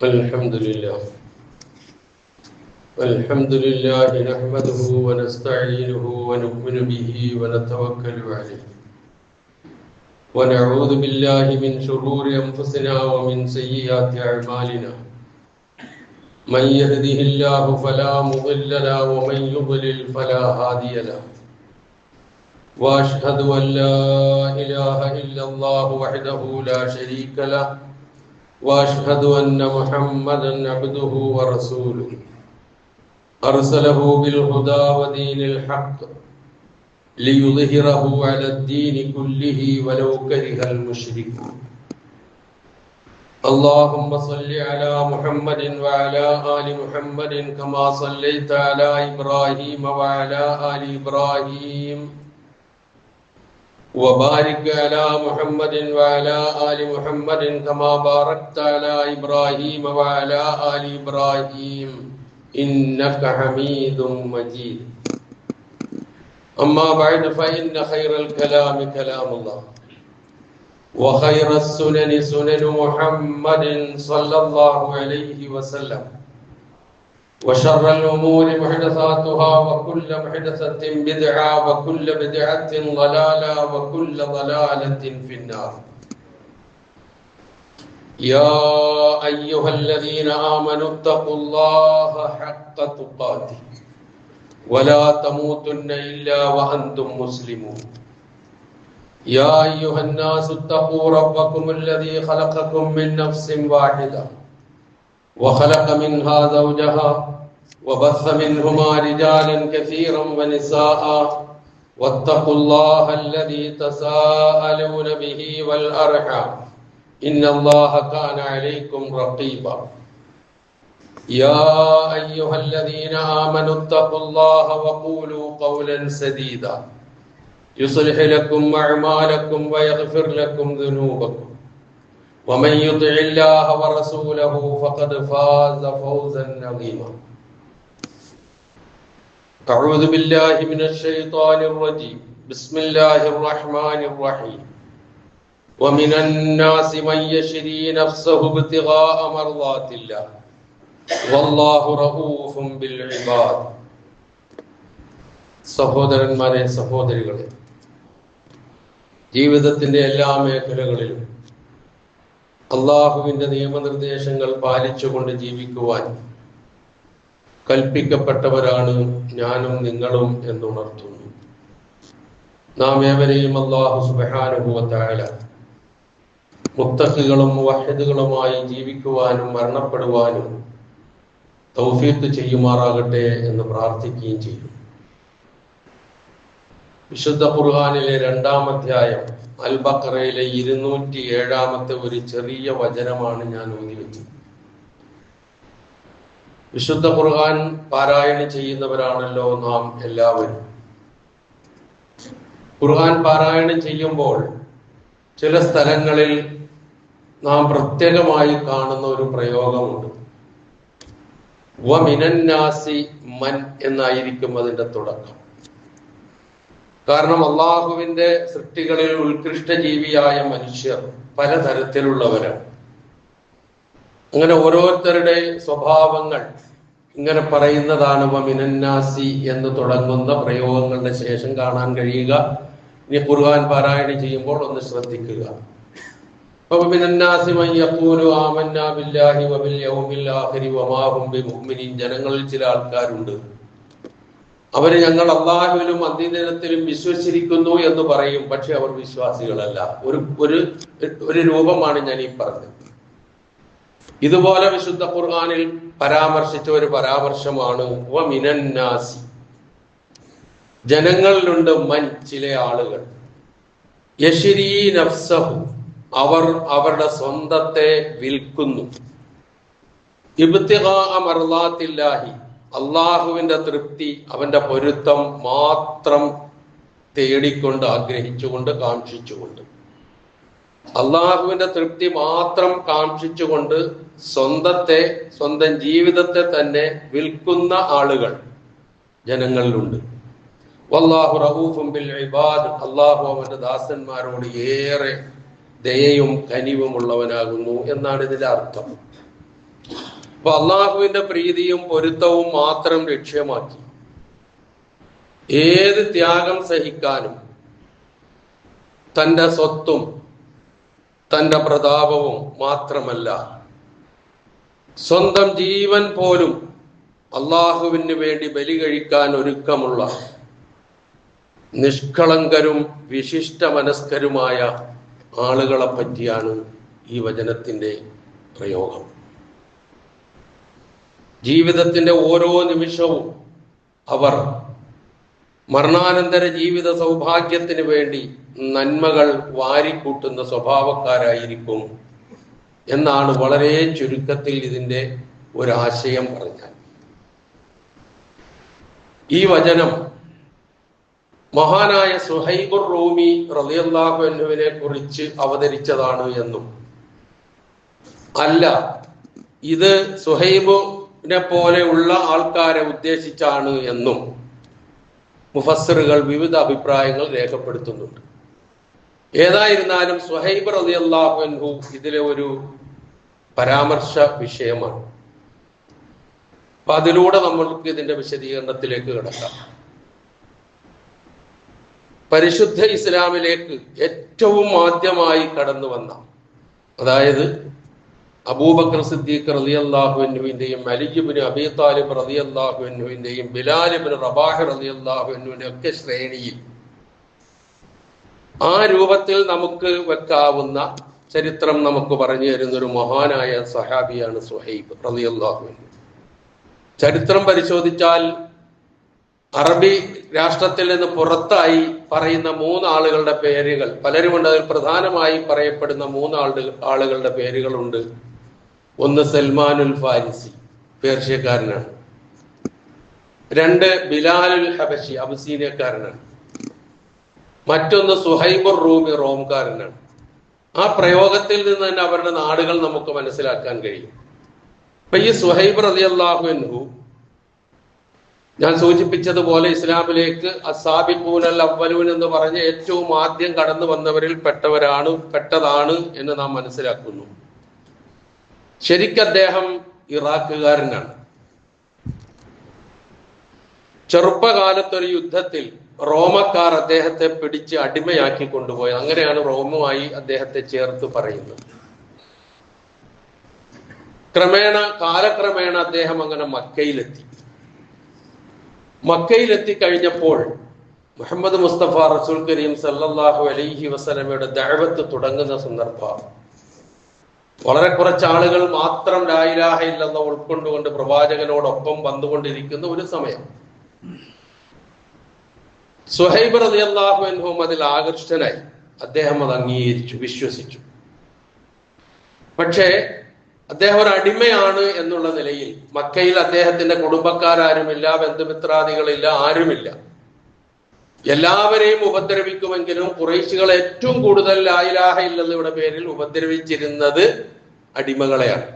الحمد لله نحمده ونستعينه ونؤمن به ونتوكل عليه ونعوذ بالله من شرور أنفسنا ومن سيئات أعمالنا من يهده الله فلا مضل له ومن يضلل فلا هادي له وأشهد أن لا إله إلا الله وحده لا شريك له وأشهد أن محمدا عبده ورسوله أرسله بالهدى ودين الحق ليظهره على الدين كله ولو كره المشركون اللهم صل على محمد وعلى آل محمد كما صليت على إبراهيم وعلى آل إبراهيم وبارك على محمد وعلى آل محمد كما باركت على إبراهيم وعلى آل إبراهيم إنك حميد مجيد أما بعد فإن خير الكلام كلام الله وخير السنن سنن محمد صلى الله عليه وسلم وشر الأمور محدثاتها وكل محدثة بدعة وكل بدعة ضلالة وكل ضلالة في النار يا أيها الذين آمنوا اتقوا الله حق تقاته ولا تموتن إلا وأنتم مسلمون يا أيها الناس اتقوا ربكم الذي خلقكم من نفس واحدة وخلق منها زوجها وبث منهما رجالا كثيرا ونساء واتقوا الله الذي تساءلون به والأرحام إن الله كان عليكم رقيبا يا أيها الذين آمنوا اتقوا الله وقولوا قولا سديدا يصلح لكم أعمالكم ويغفر لكم ذنوبكم ومن يطع الله ورسوله فقد فاز فوزا عظيما أعوذ بالله من الشيطان الرجيم بسم الله الرحمن الرحيم ومن الناس من يشري نفسه ابتغاء مرضات الله والله رؤوف بالعباد സഹോദരന്മാരെ സഹോദരികളെ ജീവിതത്തിന്റെ എല്ലാ മേഖലകളിലും അള്ളാഹുവിന്റെ നിയമനിർദ്ദേശങ്ങൾ പാലിച്ചുകൊണ്ട് ജീവിക്കുവാൻ കൽപ്പിക്കപ്പെട്ടവരാണ് ഞാനും നിങ്ങളും എന്നുണർത്തുന്നു. നാം ഏവരെയും അല്ലാഹു സുബ്ഹാനഹു വ തആല മുത്തഖികളും മുവഹ്ഹിദുകളുമായി ജീവിക്കുവാനും മരണപ്പെടുവാനും തൗഫീഖ് ചെയ്യുമാറാകട്ടെ എന്ന് പ്രാർത്ഥിക്കുകയും ചെയ്യും. വിശുദ്ധ ഖുർആനിലെ 2-ാം അധ്യായം അൽ ബഖറയിലെ 207-ാമത്തെ ഒരു ചെറിയ വചനമാണ് ഞാൻ ഓതി വെച്ചത്. വിശുദ്ധ ഖുർആൻ പാരായണം ചെയ്യുന്നവരാണല്ലോ നാം എല്ലാവരും. ഖുർആൻ പാരായണം ചെയ്യുമ്പോൾ ചില സ്ഥലങ്ങളിൽ നാം പ്രത്യേകമായി കാണുന്ന ഒരു പ്രയോഗമുണ്ട്. വമിനന്നാസി മൻ എന്നായിരിക്കും അതിന്റെ തുടക്കം. കാരണം അള്ളാഹുവിന്റെ സൃഷ്ടികളിൽ ഉത്കൃഷ്ട ജീവിയായ മനുഷ്യർ പലതരത്തിലുള്ളവരാണ്. അങ്ങനെ ഓരോരുത്തരുടെ സ്വഭാവങ്ങൾ ഇങ്ങനെ പറയുന്നതാണ് വമിനന്നാസി എന്ന് തുടങ്ങുന്ന പ്രയോഗങ്ങളുടെ ശേഷം കാണാൻ കഴിയുക. ഇനി ഖുർആൻ പാരായണം ചെയ്യുമ്പോൾ ഒന്ന് ശ്രദ്ധിക്കുക. ജനങ്ങളിൽ ചില ആൾക്കാരുണ്ട്, അവര് ഞങ്ങൾ അള്ളാഹുവിലും അന്ത്യദിനത്തിലും വിശ്വസിച്ചിരിക്കുന്നു എന്ന് പറയും, പക്ഷെ അവർ വിശ്വാസികളല്ല. ഒരു രൂപമാണ് ഞാൻ ഈ പറഞ്ഞത്. ഇതുപോലെ വിശുദ്ധ ഖുർആനിൽ പരാമർശിച്ച ഒരു പരാമർശമാണ് വമിനന്നാസി. ജനങ്ങളിലുണ്ട് മൻ ചില ആളുകൾ, യശ്രീ നഫ്സഹു അവർ അവരുടെ സ്വന്തത്തെ വിൽക്കുന്നു, ഇബ്തിഗാഅ മർളാത്തില്ലാഹി അള്ളാഹുവിന്റെ തൃപ്തി അവന്റെ പൊരുത്തം മാത്രം തേടിക്കൊണ്ട് ആഗ്രഹിച്ചുകൊണ്ട് കാക്ഷിച്ചുകൊണ്ട്, അള്ളാഹുവിന്റെ തൃപ്തി മാത്രം കാക്ഷിച്ചുകൊണ്ട് സ്വന്തം ജീവിതത്തെ തന്നെ വിൽക്കുന്ന ആളുകൾ ജനങ്ങളിലുണ്ട്. വല്ലാഹു റഊഫും ബിൽ ഇബാദ് അള്ളാഹു അവന്റെ ദാസന്മാരോട് ഏറെ ദയയും കനിവും ഉള്ളവനാകുന്നു എന്നാണ് ഇതിന്റെ അർത്ഥം. അപ്പൊ അള്ളാഹുവിന്റെ പ്രീതിയും പൊരുത്തവും മാത്രം ലക്ഷ്യമാക്കി ഏത് ത്യാഗം സഹിക്കാനും തൻ്റെ സ്വത്തും തൻ്റെ പ്രതാപവും മാത്രമല്ല സ്വന്തം ജീവൻ പോലും അള്ളാഹുവിന് വേണ്ടി ബലി കഴിക്കാൻ ഒരുക്കമുള്ള നിഷ്കളങ്കരും വിശിഷ്ട മനസ്കരുമായ ആളുകളെ പറ്റിയാണ് ഈ വചനത്തിന്റെ പ്രയോഗം. ജീവിതത്തിന്റെ ഓരോ നിമിഷവും അവർ മരണാനന്തര ജീവിത സൗഭാഗ്യത്തിന് വേണ്ടി നന്മകൾ വാരിക്കൂട്ടുന്ന സ്വഭാവക്കാരായിരിക്കും എന്നാണ് വളരെ ചുരുക്കത്തിൽ ഇതിന്റെ ഒരാശയം പറഞ്ഞാൽ. ഈ വചനം മഹാനായ സുഹൈബുർ റൂമി റളിയല്ലാഹു അൻഹുവിനെ കുറിച്ച് അവതരിച്ചതാണ് എന്നും അല്ല, ഇത് സുഹൈബിനെ പോലെയുള്ള ആൾക്കാരെ ഉദ്ദേശിച്ചാണ് എന്നും മുഫസ്സിറുകൾ വിവിധ അഭിപ്രായങ്ങൾ രേഖപ്പെടുത്തുന്നുണ്ട്. ഏതായിരുന്നാലും സുഹൈബ് റളിയല്ലാഹു അൻഹു ഇതിലെ ഒരു പരാമർശ വിഷയമാണ്. അപ്പൊ അതിലൂടെ നമ്മൾക്ക് ഇതിന്റെ വിശദീകരണത്തിലേക്ക് കിടക്കാം. പരിശുദ്ധ ഇസ്ലാമിലേക്ക് ഏറ്റവും ആദ്യമായി കടന്നു വന്ന, അതായത് അബൂബക്കർ സിദ്ദീഖ് റളിയല്ലാഹു അൻഹുവിന്റെയും അലി ഇബ്നു അബീ താലിബ് റളിയല്ലാഹു അൻഹുവിന്റെയും ബിലാൽ ഇബ്നു റബാഹ് റളിയല്ലാഹു അൻഹുവിന്റെ ഒക്കെ ശ്രേണിയിൽ ആ രൂപത്തിൽ നമുക്ക് വെക്കാവുന്ന ചരിത്രം നമുക്ക് പറഞ്ഞു തരുന്ന ഒരു മഹാനായ സഹാബിയാണ് സുഹൈബ് റളിയല്ലാഹു അൻഹു. ചരിത്രം പരിശോധിച്ചാൽ അറബി രാഷ്ട്രത്തിൽ നിന്ന് പുറത്തായി പറയുന്ന മൂന്നാളുകളുടെ പേരുകൾ പലരുമുണ്ട്. അതിൽ പ്രധാനമായി പറയപ്പെടുന്ന ആളുകളുടെ പേരുകളുണ്ട്. ഒന്ന് സൽമാനുൽ ഫാരിസി, പേർഷ്യക്കാരനാണ്. രണ്ട് ബിലാലുൽ ഹബശി, അബസീനിയക്കാരനാണ്. മറ്റൊന്ന് സുഹൈബുർ റൂമി, റോംകാരനാണ്. ആ പ്രയോഗത്തിൽ നിന്ന് തന്നെ അവരുടെ നാടുകൾ നമുക്ക് മനസ്സിലാക്കാൻ കഴിയും. അപ്പൊ ഈ സുഹൈബ് റളിയല്ലാഹു അൻഹു ഞാൻ സൂചിപ്പിച്ചതുപോലെ ഇസ്ലാമിലേക്ക് അസ്സാബിഖൂനൽ അവ്വലൂൻ എന്ന് പറഞ്ഞ് ഏറ്റവും ആദ്യം കടന്നു വന്നവരിൽ പെട്ടതാണ് എന്ന് നാം മനസ്സിലാക്കുന്നു. ശരിക്കും അദ്ദേഹം ഇറാഖുകാരനാണ്. ചെറുപ്പകാലത്തൊരു യുദ്ധത്തിൽ റോമക്കാർ അദ്ദേഹത്തെ പിടിച്ച് അടിമയാക്കി കൊണ്ടുപോയി. അങ്ങനെയാണ് റോമുമായി അദ്ദേഹത്തെ ചേർത്ത് പറയുന്നത്. കാലക്രമേണ അദ്ദേഹം അങ്ങനെ മക്കയിലെത്തി കഴിഞ്ഞപ്പോൾ മുഹമ്മദ് മുസ്തഫ റസൂൽ കരീം സല്ലല്ലാഹു അലൈഹി വസല്ലമയുടെ ദഅവത്ത് തുടങ്ങുന്ന സന്ദർഭം. വളരെ കുറച്ച് ആളുകൾ മാത്രം ലാ ഇലാഹ ഇല്ലല്ലാഹ് ഉൾക്കൊണ്ടുകൊണ്ട് പ്രവാചകനോടൊപ്പം വന്നുകൊണ്ടിരിക്കുന്ന ഒരു സമയം. സുഹൈബ് റളിയല്ലാഹു അൻഹു അതിൽ ആകർഷ്ടനായി. അദ്ദേഹം അത് അംഗീകരിച്ചു, വിശ്വസിച്ചു. പക്ഷേ അദ്ദേഹം ഒരു അടിമയാണ് എന്നുള്ള നിലയിൽ മക്കയിൽ അദ്ദേഹത്തിന്റെ കുടുംബക്കാരാരുമില്ല, ബന്ധുമിത്രാദികളില്ല, ആരുമില്ല. എല്ലാവരെയും ഉപദ്രവിക്കുമെങ്കിലും ഖുറൈശികൾ ഏറ്റവും കൂടുതൽ ലാ ഇലാഹ ഇല്ലല്ലാഹയുടെ പേരിൽ ഉപദ്രവിച്ചിരുന്നത് അടിമകളെയാണ്.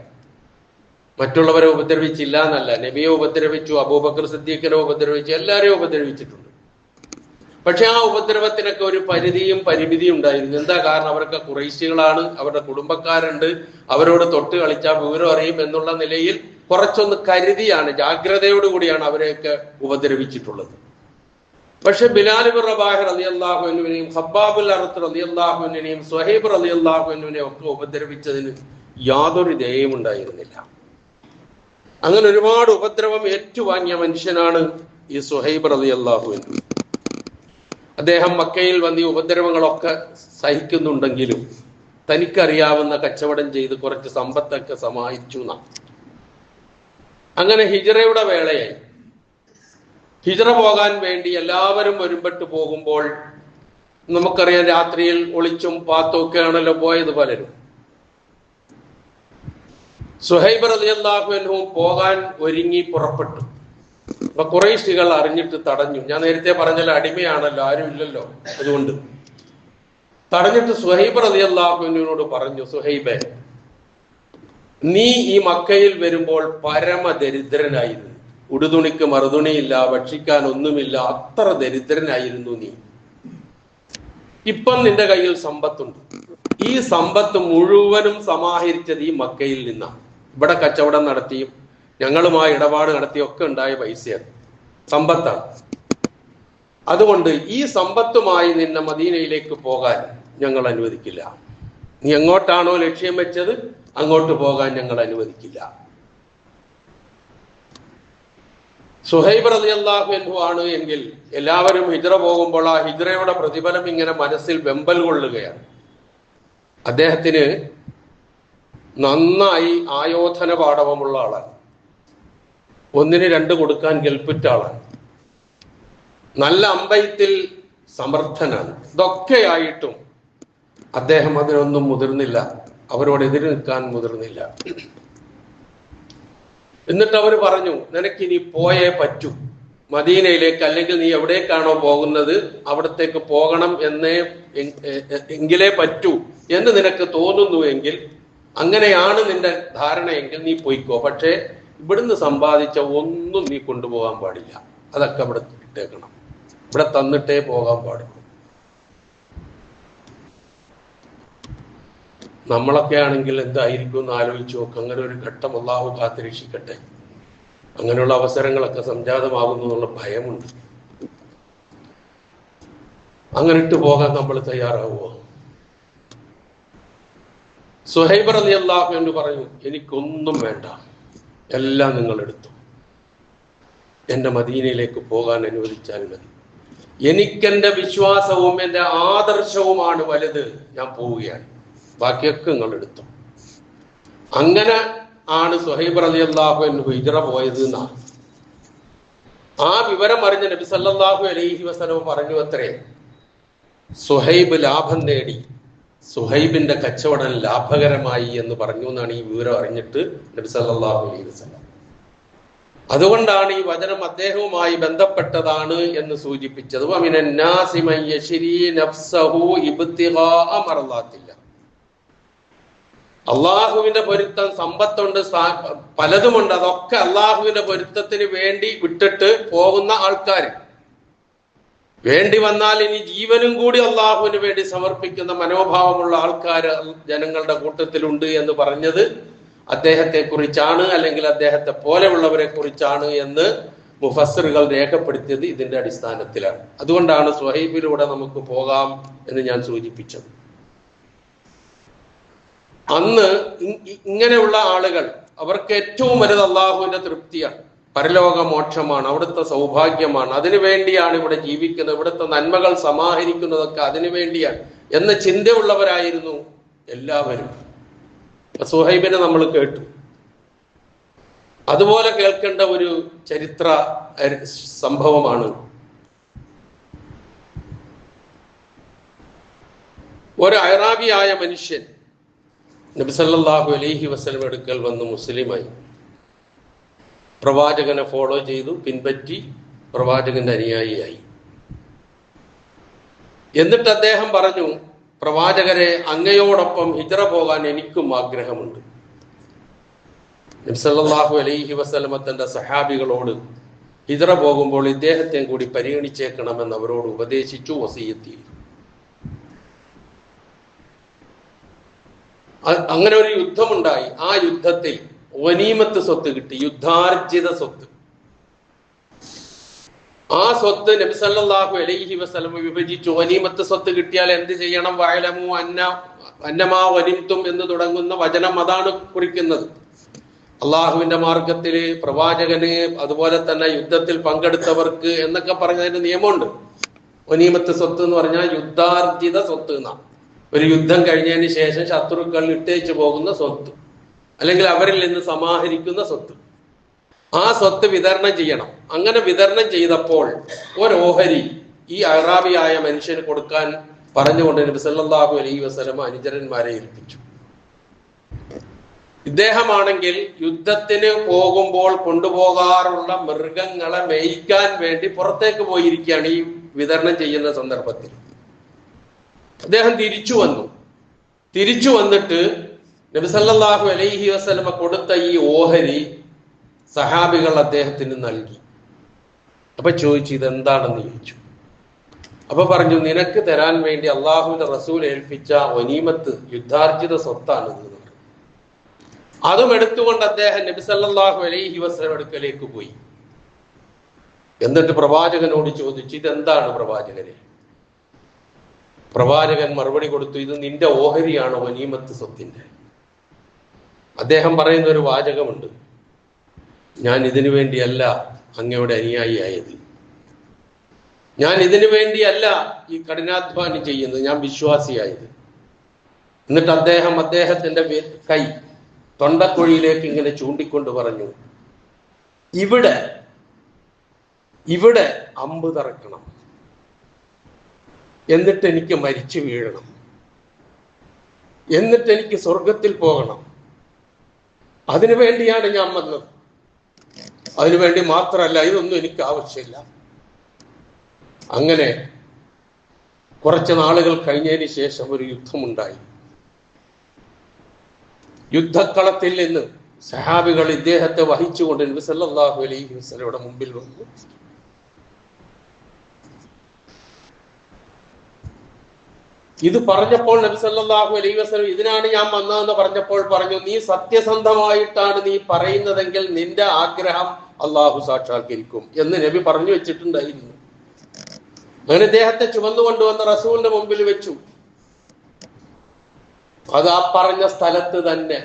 മറ്റുള്ളവരെ ഉപദ്രവിച്ചില്ല എന്നല്ല. നബിയെ ഉപദ്രവിച്ചു, അബൂബക്കർ സിദ്ദീഖിനെ ഉപദ്രവിച്ചു, എല്ലാവരെയും ഉപദ്രവിച്ചിട്ടുണ്ട്. പക്ഷെ ആ ഉപദ്രവത്തിനൊക്കെ ഒരു പരിധിയും പരിമിതിയും ഉണ്ടായിരുന്നു. എന്താ കാരണം? അവരൊക്കെ ഖുറൈശികളാണ്, അവരുടെ കുടുംബക്കാരുണ്ട്, അവരോട് തൊട്ട് കളിച്ചാൽ വിവരം അറിയും എന്നുള്ള നിലയിൽ കുറച്ചൊന്ന് കരുതിയാണ്, ജാഗ്രതയോടുകൂടിയാണ് അവരെയൊക്കെ ഉപദ്രവിച്ചിട്ടുള്ളത്. പക്ഷെ ബിലാൽ ഇബ്നു റബാഹ് റളിയല്ലാഹു അൻഹുവിനെയും ഖബ്ബാബുൽ അറത്ത് റളിയല്ലാഹു അൻഹുവിനെയും സുഹൈബ് റളിയല്ലാഹു അൻഹുവിനെയും ഒക്കെ ഉപദ്രവിച്ചതിന് യാതൊരു ദയയും ഉണ്ടായിരുന്നില്ല. അങ്ങനെ ഒരുപാട് ഉപദ്രവം ഏറ്റുവാങ്ങിയ മനുഷ്യനാണ് ഈ സുഹൈബ് റളിയല്ലാഹു അൻഹു. അദ്ദേഹം മക്കയിൽ വന്ന് ഈ ഉപദ്രവങ്ങളൊക്കെ സഹിക്കുന്നുണ്ടെങ്കിലും തനിക്കറിയാവുന്ന കച്ചവടം ചെയ്ത് കുറച്ച് സമ്പത്തൊക്കെ സമാഹിച്ചു. അങ്ങനെ ഹിജ്റയുടെ വേളയായി. ഹിജ്റ പോകാൻ വേണ്ടി എല്ലാവരും ഒരുമ്പെട്ട് പോകുമ്പോൾ നമുക്കറിയാം, രാത്രിയിൽ ഒളിച്ചും പാത്തും ഒക്കെയാണല്ലോ പോയത് പലരും. സുഹൈബ് റളിയല്ലാഹു അൻഹു പോകാൻ ഒരുങ്ങി പുറപ്പെട്ടു. അപ്പൊ ഖുറൈശികൾ അറിഞ്ഞിട്ട് തടഞ്ഞു. ഞാൻ നേരത്തെ പറഞ്ഞല്ലോ, അടിമയാണല്ലോ, ആരും ഇല്ലല്ലോ, അതുകൊണ്ട് തടഞ്ഞിട്ട് സുഹൈബ് റളിയല്ലാഹു അൻഹുവിനോട് പറഞ്ഞു, സുഹൈബേ, നീ ഈ മക്കയിൽ വരുമ്പോൾ പരമദരിദ്രനായിരുന്നു. ഉടുതുണിക്ക് മറുതുണിയില്ല, ഭക്ഷിക്കാൻ ഒന്നുമില്ല, അത്ര ദരിദ്രനായിരുന്നു നീ. ഇപ്പം നിന്റെ കയ്യിൽ സമ്പത്തുണ്ട്. ഈ സമ്പത്ത് മുഴുവനും സമാഹരിച്ചത് ഈ മക്കയിൽ നിന്നാണ്. ഇവിടെ കച്ചവടം നടത്തിയും ഞങ്ങളുമായി ഇടപാട് നടത്തിയൊക്കെ ഉണ്ടായ പൈസയാണ്, സമ്പത്താണ്. അതുകൊണ്ട് ഈ സമ്പത്തുമായി നിന്നെ മദീനയിലേക്ക് പോകാൻ ഞങ്ങൾ അനുവദിക്കില്ല. നീ എങ്ങോട്ടാണോ ലക്ഷ്യം വെച്ചത് അങ്ങോട്ട് പോകാൻ ഞങ്ങൾ അനുവദിക്കില്ല. സുഹൈബ് റളിയല്ലാഹു അൻഹു ആണ് എങ്കിൽ എല്ലാവരും ഹിജ്റ പോകുമ്പോൾ ആ ഹിജ്റയുടെ പ്രതിഫലം ഇങ്ങനെ മനസ്സിൽ വെമ്പൽ കൊള്ളുകയാണ്. അദ്ദേഹത്തിന് നന്നായി ആയോധന പാടവമുള്ള ആളാണ്, 1-ന് 2 കൊടുക്കാൻ കെൽപ്പിറ്റ ആളാണ്, നല്ല അമ്പയത്തിൽ സമർത്ഥനാണ്. ഇതൊക്കെയായിട്ടും അദ്ദേഹം അതിനൊന്നും മുതിർന്നില്ല, അവരോട് എതിര് നിൽക്കാൻ മുതിർന്നില്ല. എന്നിട്ട് അവർ പറഞ്ഞു, നിനക്കിനി പോയേ പറ്റൂ മദീനയിലേക്ക്, അല്ലെങ്കിൽ നീ എവിടേക്കാണോ പോകുന്നത് അവിടത്തേക്ക് പോകണം എങ്കിലേ പറ്റൂ എന്ന് നിനക്ക് തോന്നുന്നുവെങ്കിൽ, അങ്ങനെയാണ് നിന്റെ ധാരണയെങ്കിൽ നീ പോയിക്കോ. പക്ഷേ ഇവിടുന്ന് സമ്പാദിച്ച ഒന്നും നീ കൊണ്ടുപോകാൻ പാടില്ല, അതൊക്കെ ഇവിടെ ഇട്ടേക്കണം, ഇവിടെ തന്നിട്ടേ പോകാൻ പാടുള്ളൂ. നമ്മളൊക്കെ ആണെങ്കിൽ എന്തായിരിക്കും എന്ന് ആലോചിച്ച് നോക്ക്. അങ്ങനെ ഒരു ഘട്ടം അല്ലാഹു കാത്തിരക്ഷിക്കട്ടെ. അങ്ങനെയുള്ള അവസരങ്ങളൊക്കെ സംജാതമാകുന്നു എന്നുള്ള ഭയമുണ്ട്. അങ്ങനെ ഇട്ട് പോകാൻ നമ്മൾ തയ്യാറാവുമോ? സുഹൈബ് റളിയല്ലാഹു അൻഹു പറഞ്ഞു, എനിക്കൊന്നും വേണ്ട, എല്ലാം നിങ്ങൾ എടുത്തു, എന്റെ മദീനയിലേക്ക് പോകാൻ അനുവദിച്ചാൽ മതി. എനിക്കെന്റെ വിശ്വാസവും എന്റെ ആദർശവുമാണ് വലുത്, ഞാൻ പോവുകയാണ്, ബാക്കിയൊക്കെ നിങ്ങൾ എടുത്തു. അങ്ങനെ ആണ് സുഹൈബ് റളിയല്ലാഹു അൻഹു ഹിജ്റ പോയത് എന്നാണ്. ആ വിവരം അറിഞ്ഞ നബി സല്ലല്ലാഹു അലൈഹി വസല്ലം പറഞ്ഞു അത്രേ, സുഹൈബ് ലാഭം നേടി, സുഹൈബിന്റെ കച്ചവടം ലാഭകരമായി എന്ന് പറഞ്ഞു എന്നാണ് ഈ വിവരം അറിഞ്ഞിട്ട് നബി സല്ലല്ലാഹു അലൈഹി വസല്ലം. അതുകൊണ്ടാണ് ഈ വചനം അദ്ദേഹവുമായി ബന്ധപ്പെട്ടതാണ് എന്ന് സൂചിപ്പിച്ചത്. വമിനൻ നാസി മൻ യശ്രി നഫ്സഹു ഇബ്തിഗാഅ മർളാത്തില്ല. അള്ളാഹുവിന്റെ പൊരുത്തം, സമ്പത്തുണ്ട്, പലതുമുണ്ട്, അതൊക്കെ അള്ളാഹുവിന്റെ പൊരുത്തത്തിന് വേണ്ടി വിട്ടിട്ട് പോകുന്ന ആൾക്കാർ, വേണ്ടി വന്നാൽ ഇനി ജീവനും കൂടി അള്ളാഹുവിന് വേണ്ടി സമർപ്പിക്കുന്ന മനോഭാവമുള്ള ആൾക്കാർ ജനങ്ങളുടെ കൂട്ടത്തിലുണ്ട് എന്ന് പറഞ്ഞത് അദ്ദേഹത്തെ കുറിച്ചാണ്, അല്ലെങ്കിൽ അദ്ദേഹത്തെ പോലെയുള്ളവരെ കുറിച്ചാണ് എന്ന് മുഫസ്സിറുകൾ രേഖപ്പെടുത്തിയത് ഇതിന്റെ അടിസ്ഥാനത്തിലാണ്. അതുകൊണ്ടാണ് സുഹൈബിലൂടെ നമുക്ക് പോകാം എന്ന് ഞാൻ സൂചിപ്പിച്ചത്. അന്ന് ഇങ്ങനെയുള്ള ആളുകൾ, അവർക്ക് ഏറ്റവും വലുത് അള്ളാഹുവിന്റെ തൃപ്തിയാണ്, പരലോക മോക്ഷമാണ്, അവിടുത്തെ സൗഭാഗ്യമാണ്, അതിനു വേണ്ടിയാണ് ഇവിടെ ജീവിക്കുന്നത്, ഇവിടുത്തെ നന്മകൾ സമാഹരിക്കുന്നതൊക്കെ അതിനു വേണ്ടിയാണ് എന്ന ചിന്തയുള്ളവരായിരുന്നു എല്ലാവരും. സുഹൈബിനെ നമ്മൾ കേട്ടു. അതുപോലെ കേൾക്കേണ്ട ഒരു ചരിത്ര സംഭവമാണ് ഒരു അയറാബിയായ മനുഷ്യൻ നബി സല്ലല്ലാഹു അലൈഹി വസല്ലം അടുക്കൽ വന്ന് മുസ്ലിമായി, പ്രവാചകനെ ഫോളോ ചെയ്തു, പിൻപറ്റി പ്രവാചകന്റെ അനുയായിയായി. എന്നിട്ട് അദ്ദേഹം പറഞ്ഞു, പ്രവാചകരെ, അങ്ങയോടൊപ്പം ഹിജ്റ പോകാൻ എനിക്കും ആഗ്രഹമുണ്ട്. നബി സല്ലല്ലാഹു അലൈഹി വസല്ലം തന്റെ സഹാബികളോട് ഹിജ്റ പോകുമ്പോൾ ഇദ്ദേഹത്തെ കൂടി പരിഗണിച്ചേക്കണമെന്ന് അവരോട് ഉപദേശിച്ചു, വസിയത്ത് ചെയ്തു. അങ്ങനെ ഒരു യുദ്ധമുണ്ടായി. ആ യുദ്ധത്തിൽ ഗനീമത്ത് സ്വത്ത് കിട്ടി, യുദ്ധാർജിത സ്വത്ത്. ആ സ്വത്ത് നബി സല്ലല്ലാഹു അലൈഹി വസല്ലം വിഭജിച്ചു. ഗനീമത്ത് സ്വത്ത് കിട്ടിയാൽ എന്ത് ചെയ്യണം? വഅലമു അന്നമാ ഗനിംതും എന്ന് തുടങ്ങുന്ന വചനം അതാണ് കുറിക്കുന്നത്. അള്ളാഹുവിന്റെ മാർഗത്തില്, പ്രവാചകന്, അതുപോലെ തന്നെ യുദ്ധത്തിൽ പങ്കെടുത്തവർക്ക് എന്നൊക്കെ പറഞ്ഞതിന് നിയമമുണ്ട്. ഗനീമത്ത് സ്വത്ത് എന്ന് പറഞ്ഞാൽ യുദ്ധാർജിത സ്വത്ത് എന്നാണ്. ഒരു യുദ്ധം കഴിഞ്ഞതിന് ശേഷം ശത്രുക്കൾ ഇട്ടേച്ചു പോകുന്ന സ്വത്ത്, അല്ലെങ്കിൽ അവരിൽ നിന്ന് സമാഹരിക്കുന്ന സ്വത്ത്. ആ സ്വത്ത് വിതരണം ചെയ്യണം. അങ്ങനെ വിതരണം ചെയ്തപ്പോൾ ഒരു ഓഹരി ഈ അറാബിയായ മനുഷ്യന് കൊടുക്കാൻ പറഞ്ഞുകൊണ്ട് നബി സല്ലല്ലാഹു അലൈഹി വസല്ലം അനുചരന്മാരെ ഏൽപ്പിച്ചു. ഇദ്ദേഹമാണെങ്കിൽ യുദ്ധത്തിന് പോകുമ്പോൾ കൊണ്ടുപോകാറുള്ള മൃഗങ്ങളെ മേയ്ക്കാൻ വേണ്ടി പുറത്തേക്ക് പോയിരിക്കുകയാണ് ഈ വിതരണം ചെയ്യുന്ന സന്ദർഭത്തിൽ. അദ്ദേഹം തിരിച്ചു വന്നിട്ട് നബി സല്ലല്ലാഹു അലൈഹി വസല്ലം കൊടുത്ത ഈ ഓഹരി സഹാബികൾ അദ്ദേഹത്തിന് നൽകി. അപ്പൊ ചോദിച്ചു, ഇതെന്താണെന്ന് ചോദിച്ചു. അപ്പൊ പറഞ്ഞു, നിനക്ക് തരാൻ വേണ്ടി അള്ളാഹുവിന്റെ റസൂൽ ഏൽപ്പിച്ച ഗനീമത്ത്, യുദ്ധാർജിത സ്വത്താണ് എന്ന് പറഞ്ഞു. അതും എടുത്തുകൊണ്ട് അദ്ദേഹം നബി സല്ലല്ലാഹു അലൈഹി വസല്ലം അടുക്കലേക്ക് പോയി. എന്നിട്ട് പ്രവാചകനോട് ചോദിച്ചു, ഇതെന്താണ് പ്രവാചകനെ? പ്രവാചകൻ മറുപടി കൊടുത്തു, ഇത് നിന്റെ ഓഹരിയാണോ ഗനീമത്ത് സ്വത്തിന്റെ? അദ്ദേഹം പറയുന്ന ഒരു വാചകമുണ്ട്, ഞാൻ ഇതിനു വേണ്ടിയല്ല അങ്ങയുടെ അനുയായിയായത്, ഞാൻ ഇതിനു വേണ്ടിയല്ല ഈ കഠിനാധ്വാനം ചെയ്യുന്നത്, ഞാൻ വിശ്വാസിയായത്. എന്നിട്ട് അദ്ദേഹത്തിന്റെ കൈ തൊണ്ടക്കുഴിയിലേക്ക് ഇങ്ങനെ ചൂണ്ടിക്കൊണ്ട് പറഞ്ഞു, ഇവിടെ അമ്പ് തറക്കണം, എന്നിട്ട് എനിക്ക് മരിച്ചു വീഴണം, എന്നിട്ട് എനിക്ക് സ്വർഗത്തിൽ പോകണം. അതിനു വേണ്ടിയാണ് ഞാൻ വന്നത്. അതിനുവേണ്ടി മാത്രമല്ല, ഇതൊന്നും എനിക്ക് ആവശ്യമില്ല. അങ്ങനെ കുറച്ച് നാളുകൾ കഴിഞ്ഞതിന് ശേഷം ഒരു യുദ്ധമുണ്ടായി. യുദ്ധക്കളത്തിൽ നിന്ന് സഹാബികൾ ഇദ്ദേഹത്തെ വഹിച്ചുകൊണ്ട് നബി സല്ലല്ലാഹു അലൈഹി വസല്ലമയുടെ മുമ്പിൽ വന്നു. ഇത് പറഞ്ഞപ്പോൾ നബി സല്ലല്ലാഹു അലൈഹി വസല്ലം ഇതിനാണ് ഞാൻ വന്നതെന്ന് പറഞ്ഞപ്പോൾ പറഞ്ഞു, നീ സത്യസന്ധമായിട്ടാണ് നീ പറയുന്നതെങ്കിൽ നിന്റെ ആഗ്രഹം അള്ളാഹു സാക്ഷാത്കരിക്കും എന്ന് നബി പറഞ്ഞു വെച്ചിട്ടുണ്ടായിരുന്നു. അങ്ങനെ ഇദ്ദേഹത്തെ ചുമന്നുകൊണ്ടുവന്ന് റസൂലിന്റെ മുമ്പിൽ വെച്ചു. അത് ആ പറഞ്ഞ സ്ഥലത്ത് തന്നെ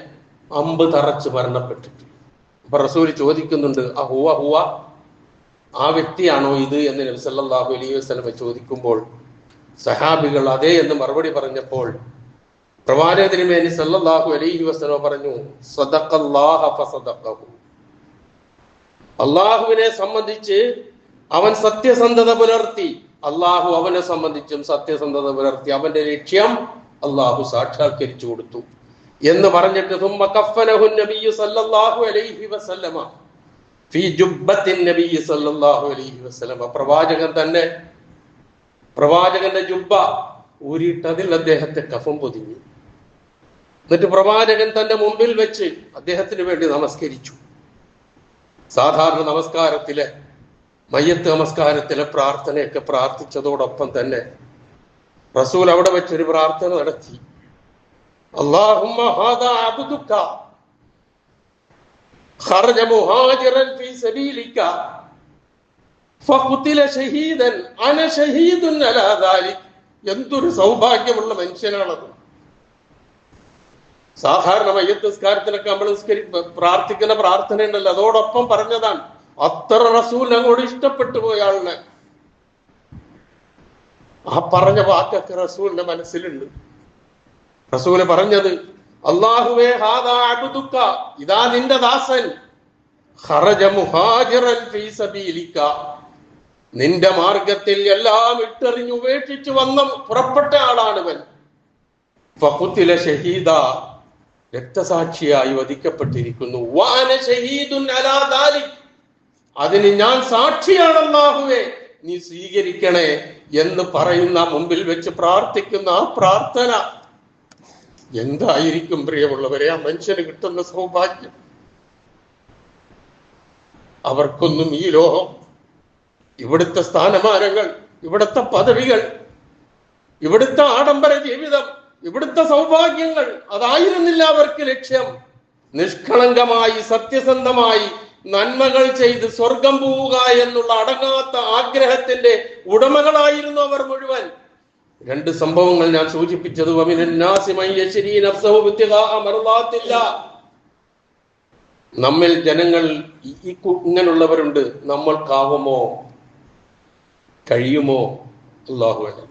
അമ്പ് തറച്ച് മരണപ്പെട്ടിട്ട്. അപ്പൊ റസൂൽ ചോദിക്കുന്നുണ്ട്, ഹുവ ആ വ്യക്തിയാണോ ഇത് എന്ന് നബി സല്ലല്ലാഹു അലൈഹി വസല്ലം ചോദിക്കുമ്പോൾ സഹാബികൾ അതെ എന്ന് മറുപടി പറഞ്ഞപ്പോൾ പ്രവാചക തിരുമേനി സല്ലല്ലാഹു അലൈഹി വസല്ലം പറഞ്ഞു, സദഖല്ലാഹ ഫസദഖഹു. അള്ളാഹുവിനെ സംബന്ധിച്ച് അവൻ സത്യസന്ധത പുലർത്തി, അള്ളാഹു അവനെ സംബന്ധിച്ചും സത്യസന്ധത പുലർത്തി, അവന്റെ ലക്ഷ്യം അള്ളാഹു സാക്ഷാത്കരിച്ചു കൊടുത്തു എന്ന് പറഞ്ഞിട്ട് ثم كفنه النبي صلى الله عليه وسلم في جبة النبي صلى الله عليه وسلم. പ്രവാചകന്റെ ജുബ്ബ ഊരിയിട്ടതിൽ അദ്ദേഹത്തെ കഫം പൊതിഞ്ഞു. എന്നിട്ട് പ്രവാചകൻ തന്റെ മുമ്പിൽ വെച്ച് അദ്ദേഹത്തിന് വേണ്ടി നമസ്കരിച്ചു. സാധാരണ നമസ്കാരത്തിലെ മയ്യത്ത് നമസ്കാരത്തിലെ പ്രാർത്ഥനയൊക്കെ പ്രാർത്ഥിച്ചതോടൊപ്പം തന്നെ റസൂൽ അവിടെ വെച്ചൊരു പ്രാർത്ഥന നടത്തി. അല്ലാഹുമ്മ ഹാദാ അബ്ദുക ഖറജ മുഹാജിറൻ ഫീ സബീലിക ഫഖുതില ഷഹീദൻ അന ഷഹീദുൻ അലാ ദാലിക്. എന്തൊരു സൗഭാഗ്യമുള്ള മനുഷ്യനാണത്. സാധാരണ മയ്യത്ത് നിസ്കാരത്തിലൊക്കെ നമ്മൾ പ്രാർത്ഥിക്കുന്ന പ്രാർത്ഥന ഉണ്ടല്ലോ, അതോടൊപ്പം പറഞ്ഞതാണ്. അത്ര റസൂൽ അങ്ങോട്ട് ഇഷ്ടപ്പെട്ടു പോയ ആളിനെ ആ പറഞ്ഞ വാക്കൊക്കെ റസൂലിന്റെ മനസ്സിലുണ്ട്. റസൂല് പറഞ്ഞത്, അല്ലാഹുവേ ഹാദാ അബ്ദുക, ഇതാ നിന്റെ ദാസൻ, ഖറജ മുഹാജിറൻ ഫീ സബീലിക, നിന്റെ മാർഗത്തിൽ എല്ലാം ഇട്ടെറിഞ്ഞു ഉപേക്ഷിച്ചു വന്ന പുറപ്പെട്ട ആളാണിവൻ. ഫഖുതില ഷഹീദ, രക്തസാക്ഷിയായി വധിക്കപ്പെട്ടിരിക്കുന്നു. വഅന ഷഹീദുൻ അലാ ദാലിക്, അതിന് ഞാൻ സാക്ഷിയാണ് അല്ലാഹുവേ, നീ സ്വീകരിക്കണേ എന്ന് പറയുന്ന, മുമ്പിൽ വെച്ച് പ്രാർത്ഥിക്കുന്ന ആ പ്രാർത്ഥന എന്തായിരിക്കും പ്രിയമുള്ളവരെ ആ മനുഷ്യന് കിട്ടുന്ന സൗഭാഗ്യം. അവർക്കൊന്നും ഈ ലോകം, ഇവിടുത്തെ സ്ഥാനമാനങ്ങൾ, ഇവിടുത്തെ പദവികൾ, ഇവിടുത്തെ ആഡംബര ജീവിതം, ഇവിടുത്തെ സൗഭാഗ്യങ്ങൾ അതായിരുന്നില്ല അവർക്ക് ലക്ഷ്യം. നിഷ്കളങ്കമായി സത്യസന്ധമായി നന്മകൾ ചെയ്ത് സ്വർഗം പോവുക എന്നുള്ള അടങ്ങാത്ത ആഗ്രഹത്തിന്റെ ഉടമകളായിരുന്നു അവർ മുഴുവൻ. രണ്ട് സംഭവങ്ങൾ ഞാൻ സൂചിപ്പിച്ചത്, നമ്മിൽ ജനങ്ങൾ ഇങ്ങനെയുള്ളവരുണ്ട്, നമ്മൾക്കാവുമോ കഴിയുമോ അല്ലാഹു അലം.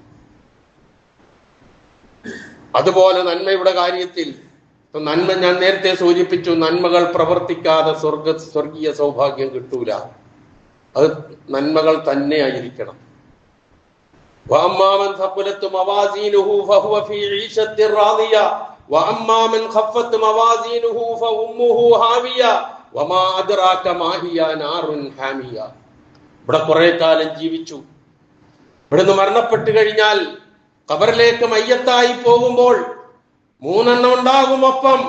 അതുപോലെ നന്മയുടെ കാര്യത്തിൽ നന്മ ഞാൻ നേരത്തെ സൂചിപ്പിച്ചു, നന്മകൾ പ്രവർത്തിക്കാതെ സ്വർഗീയ സൗഭാഗ്യം കിട്ടൂല. അത് നന്മകൾ തന്നെ ആയിരിക്കണം. وأما من ثقلت موازينه فهو في عيشة راضية وأما من خفت موازينه فأمه هاوية وما أدراك ما هي نار حامية. ഇവിടെ കുറെ കാലം ജീവിച്ചു, ഇവിടുന്ന് മരണപ്പെട്ടു കഴിഞ്ഞാൽ ഖബറിലേക്ക് മയ്യത്തായി പോകുമ്പോൾ മൂന്നെണ്ണം ഉണ്ടാകും. ഒപ്പം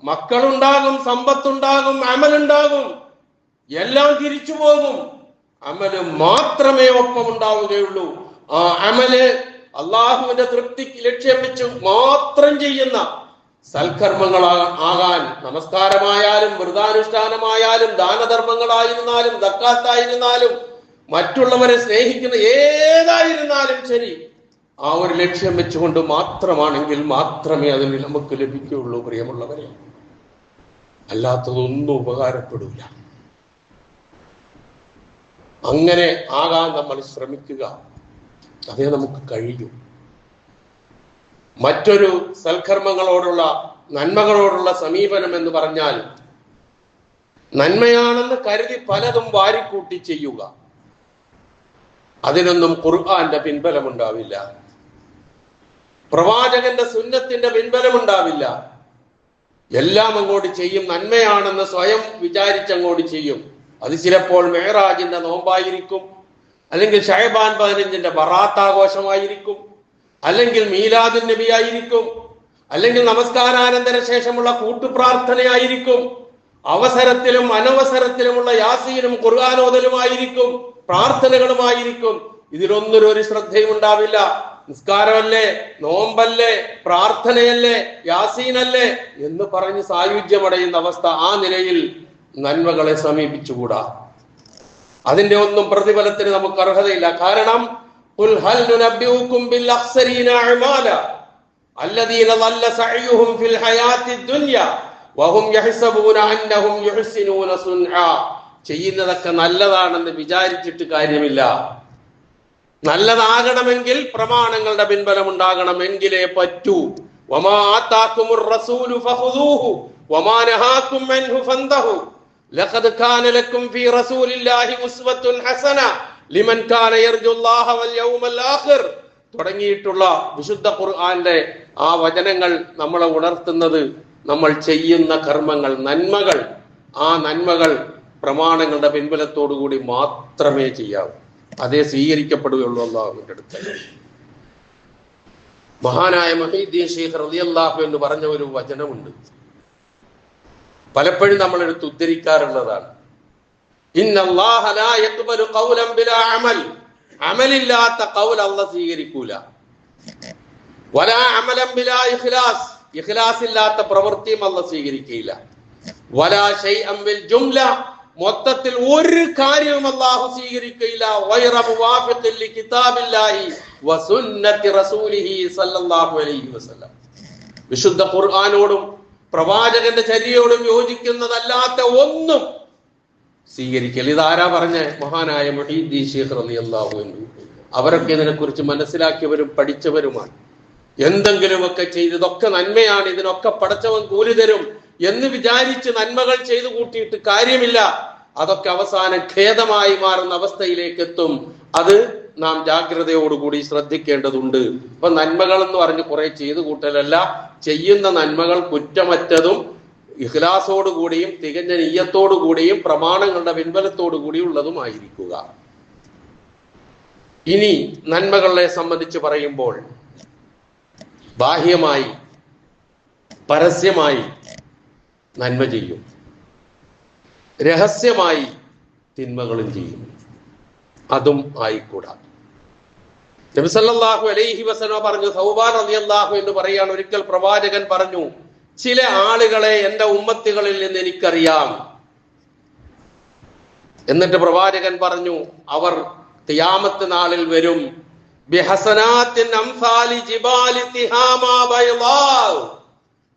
മക്കളുണ്ടാകും, സമ്പത്തുണ്ടാകും, അമലുണ്ടാകും, എല്ലാം തിരിച്ചു പോകും. അമല് മാത്രമേ ഒപ്പം ഉണ്ടാവുകയുള്ളൂ. ആ അമല് അള്ളാഹുവിന്റെ തൃപ്തിക്ക് ലക്ഷ്യം വെച്ച് മാത്രം ചെയ്യുന്ന ആകാൻ നമസ്കാരമായാലും വ്രതാനുഷ്ഠാനമായാലും ദാനധർമ്മങ്ങളായിരുന്നാലും ദക്കാത്തായിരുന്നാലും മറ്റുള്ളവരെ സ്നേഹിക്കുന്ന ഏതായിരുന്നാലും ശരി, ആ ഒരു ലക്ഷ്യം വെച്ചുകൊണ്ട് മാത്രമാണെങ്കിൽ മാത്രമേ അതിന് നമുക്ക് ലഭിക്കുകയുള്ളൂ പ്രിയമുള്ളവരെ. അല്ലാത്തതൊന്നും ഉപകാരപ്പെടില്ല. അങ്ങനെ ആകാൻ നമ്മൾ ശ്രമിക്കുക, അതേ നമുക്ക് കഴിയും. മറ്റൊരു സൽക്കർമ്മങ്ങളോടുള്ള നന്മകളോടുള്ള സമീപനം എന്ന് പറഞ്ഞാൽ നന്മയാണെന്ന് കരുതി പലതും വാരിക്കൂട്ടി ചെയ്യുക. അതിനൊന്നും ഖുർആന്റെ പിൻബലമുണ്ടാവില്ല, പ്രവാചകന്റെ സുന്നത്തിന്റെ പിൻബലമുണ്ടാവില്ല. എല്ലാം അങ്ങോട്ട് ചെയ്യും, നന്മയാണെന്ന് സ്വയം വിചാരിച്ചങ്ങോട്ട് ചെയ്യും. അത് ചിലപ്പോൾ മെഹറാജിന്റെ നോമ്പായിരിക്കും, അല്ലെങ്കിൽ ഷഅബാൻ 15ന്റെ ബറാത്ത് ആഘോഷമായിരിക്കും, അല്ലെങ്കിൽ മീലാദുൻ നബി ആയിരിക്കും, അല്ലെങ്കിൽ നമസ്കാരാനന്തര ശേഷമുള്ള കൂട്ടുപ്രാർത്ഥനയായിരിക്കും, അവസരത്തിലും അനവസരത്തിലുമുള്ള യാസീനും ഖുർആനോദലുമായിരിക്കും, പ്രാർത്ഥനകളുമായിരിക്കും. ഇതിലൊന്നും ശ്രദ്ധയും ഉണ്ടാവില്ല. നിസ്കാരമല്ലേ, നോമ്പല്ലേ, പ്രാർത്ഥനയല്ലേ, യാസീനല്ലേ എന്ന് പറഞ്ഞ് സായുജ്യമടയുന്ന അവസ്ഥ. ആ നിലയിൽ നന്മകളെ സമീപിച്ചുകൂടാ. അതിന്റെ ഒന്നും പ്രതിഫലത്തിന് നമുക്ക് അർഹതയില്ല. കാരണം ഖുൽ ഹൽ നുനബ്ബിഉകും ബിൽ അഖ്സരീന അഅമാല അല്ലദീന ളല്ല സഅയുഹും ഫിൽ ഹയാത്തി ദുനിയ വഹും യഹ്സബൂന അന്നഹും യുഹ്സിനൂന സുൻആ. ചെയ്യുന്നതൊക്കെ നല്ലതാണെന്ന് വിചാരിച്ചിട്ട് കാര്യമില്ല. നല്ലതാകണമെങ്കിൽ പ്രമാണങ്ങളുടെ പിൻബലം ഉണ്ടാകണമെങ്കിലേ പറ്റൂ. വമാ ആതാകുമുർ റസൂലു ഫഖുദൂഹു വമാ നഹാകും അൻഹു ഫന്തഹു ലഖദ് കാന ലക്കും ഫീ റസൂലില്ലാഹി ഉസ്വത്തുൻ ഹസന ലിമൻ കാന യർജുല്ലാഹ വൽ യൗമൽ ആഖിർ തുടങ്ങിയിട്ടുള്ള വിശുദ്ധ ഖുർആന്റെ ആ വചനങ്ങൾ നമ്മളെ ഉണർത്തുന്നത് നമ്മൾ ചെയ്യുന്ന കർമ്മങ്ങൾ, നന്മകൾ, ആ നന്മകൾ പ്രമാണങ്ങളുടെ പിൻബലത്തോടു കൂടി മാത്രമേ ചെയ്യാവൂ. അതേ സ്വീകരിക്കപ്പെടുകയുള്ളൂ അല്ലാഹുവിന്റെ അടുത്ത്. മഹാനായ മുഹീദ്ദീൻ ശൈഖ് റളിയല്ലാഹു എന്ന് പറഞ്ഞ ഒരു വചനമുണ്ട്, പലപ്പോഴും നമ്മൾ എടുത്ത് ഉദ്ധരിക്കാറുള്ളതാണ്. ഇന്നല്ലാഹ ലാ യഖ്ബലു ഖൗലൻ ബിലാ അമൽ. അമലില്ലാത്ത ഖൗൽ അല്ലാഹു സ്വീകരിക്കൂല. വലാ അമലൻ ബിലാ ഇഖ്ലാസ്. ഇഖ്ലാസ് ഇല്ലാത്ത പ്രവൃത്തിയും അല്ലാഹു സ്വീകരിക്കുകയില്ല. വലാ ശൈഅൻ ബിൽ ജുംല. മൊത്തത്തിൽ ഒരു കാര്യവും അല്ലാഹു സ്വീകരിക്കുകയില്ല. വൈറ മുവാഫിഖിൻ ലികിതാബില്ലാഹി വസുന്നത്തി റസൂലിഹി സ്വല്ലല്ലാഹു അലൈഹി വസല്ലം. വിശുദ്ധ ഖുർആനോടും പ്രവാചകന്റെ ചര്യയോടും യോജിക്കുന്നതല്ലാത്ത ഒന്നും സ്വീകരിക്കൽ. ഇതാരാ പറഞ്ഞ? മഹാനായ മുഹീദ്ദീൻ ശൈഖ് റളിയല്ലാഹു അൻഹു. അവരൊക്കെ ഇതിനെക്കുറിച്ച് മനസ്സിലാക്കിയവരും പഠിച്ചവരുമാണ്. എന്തെങ്കിലുമൊക്കെ ചെയ്ത് ഇതൊക്കെ നന്മയാണ്, ഇതിനൊക്കെ പടച്ചവൻ കൂലി തരും എന്ന് വിചാരിച്ച് നന്മകൾ ചെയ്തു കൂട്ടിയിട്ട് കാര്യമില്ല. അതൊക്കെ അവസാനം ഖേദമായി മാറുന്ന അവസ്ഥയിലേക്ക് എത്തും. അത് നാം ജാഗ്രതയോടുകൂടി ശ്രദ്ധിക്കേണ്ടതുണ്ട്. ഇപ്പൊ നന്മകൾ എന്ന് പറഞ്ഞ് കുറെ ചെയ്തു കൂട്ടലല്ല, ചെയ്യുന്ന നന്മകൾ കുറ്റമറ്റതും ഇഖ്ലാസോടുകൂടിയും തികഞ്ഞ നിയ്യത്തോടുകൂടിയും പ്രമാണങ്ങളുടെ പിൻബലത്തോടു കൂടിയുള്ളതുമായിരിക്കുക. ഇനി നന്മകളെ സംബന്ധിച്ച് പറയുമ്പോൾ ബാഹ്യമായി പരസ്യമായി നന്മ ചെയ്യും, രഹസ്യമായി തിന്മകളും ചെയ്യും. അതും ആയിക്കൂടാ. നബി സല്ലല്ലാഹു അലൈഹി വസല്ലം പറഞ്ഞു, സൗബാൻ റളിയല്ലാഹു എന്ന് പറയാണ്, ഒരിക്കൽ പ്രവാചകൻ പറഞ്ഞു, ചില ആളുകളെ എന്റെ ഉമ്മത്തികളിൽ നിന്ന് എനിക്കറിയാം. എന്നിട്ട് പ്രവാചകൻ പറഞ്ഞു, അവർ ഖിയാമത്ത് നാളിൽ വരും. ബിഹസനാത്തിൻ അംസാലി ജിബാലി തിഹാമ ബൈളാ.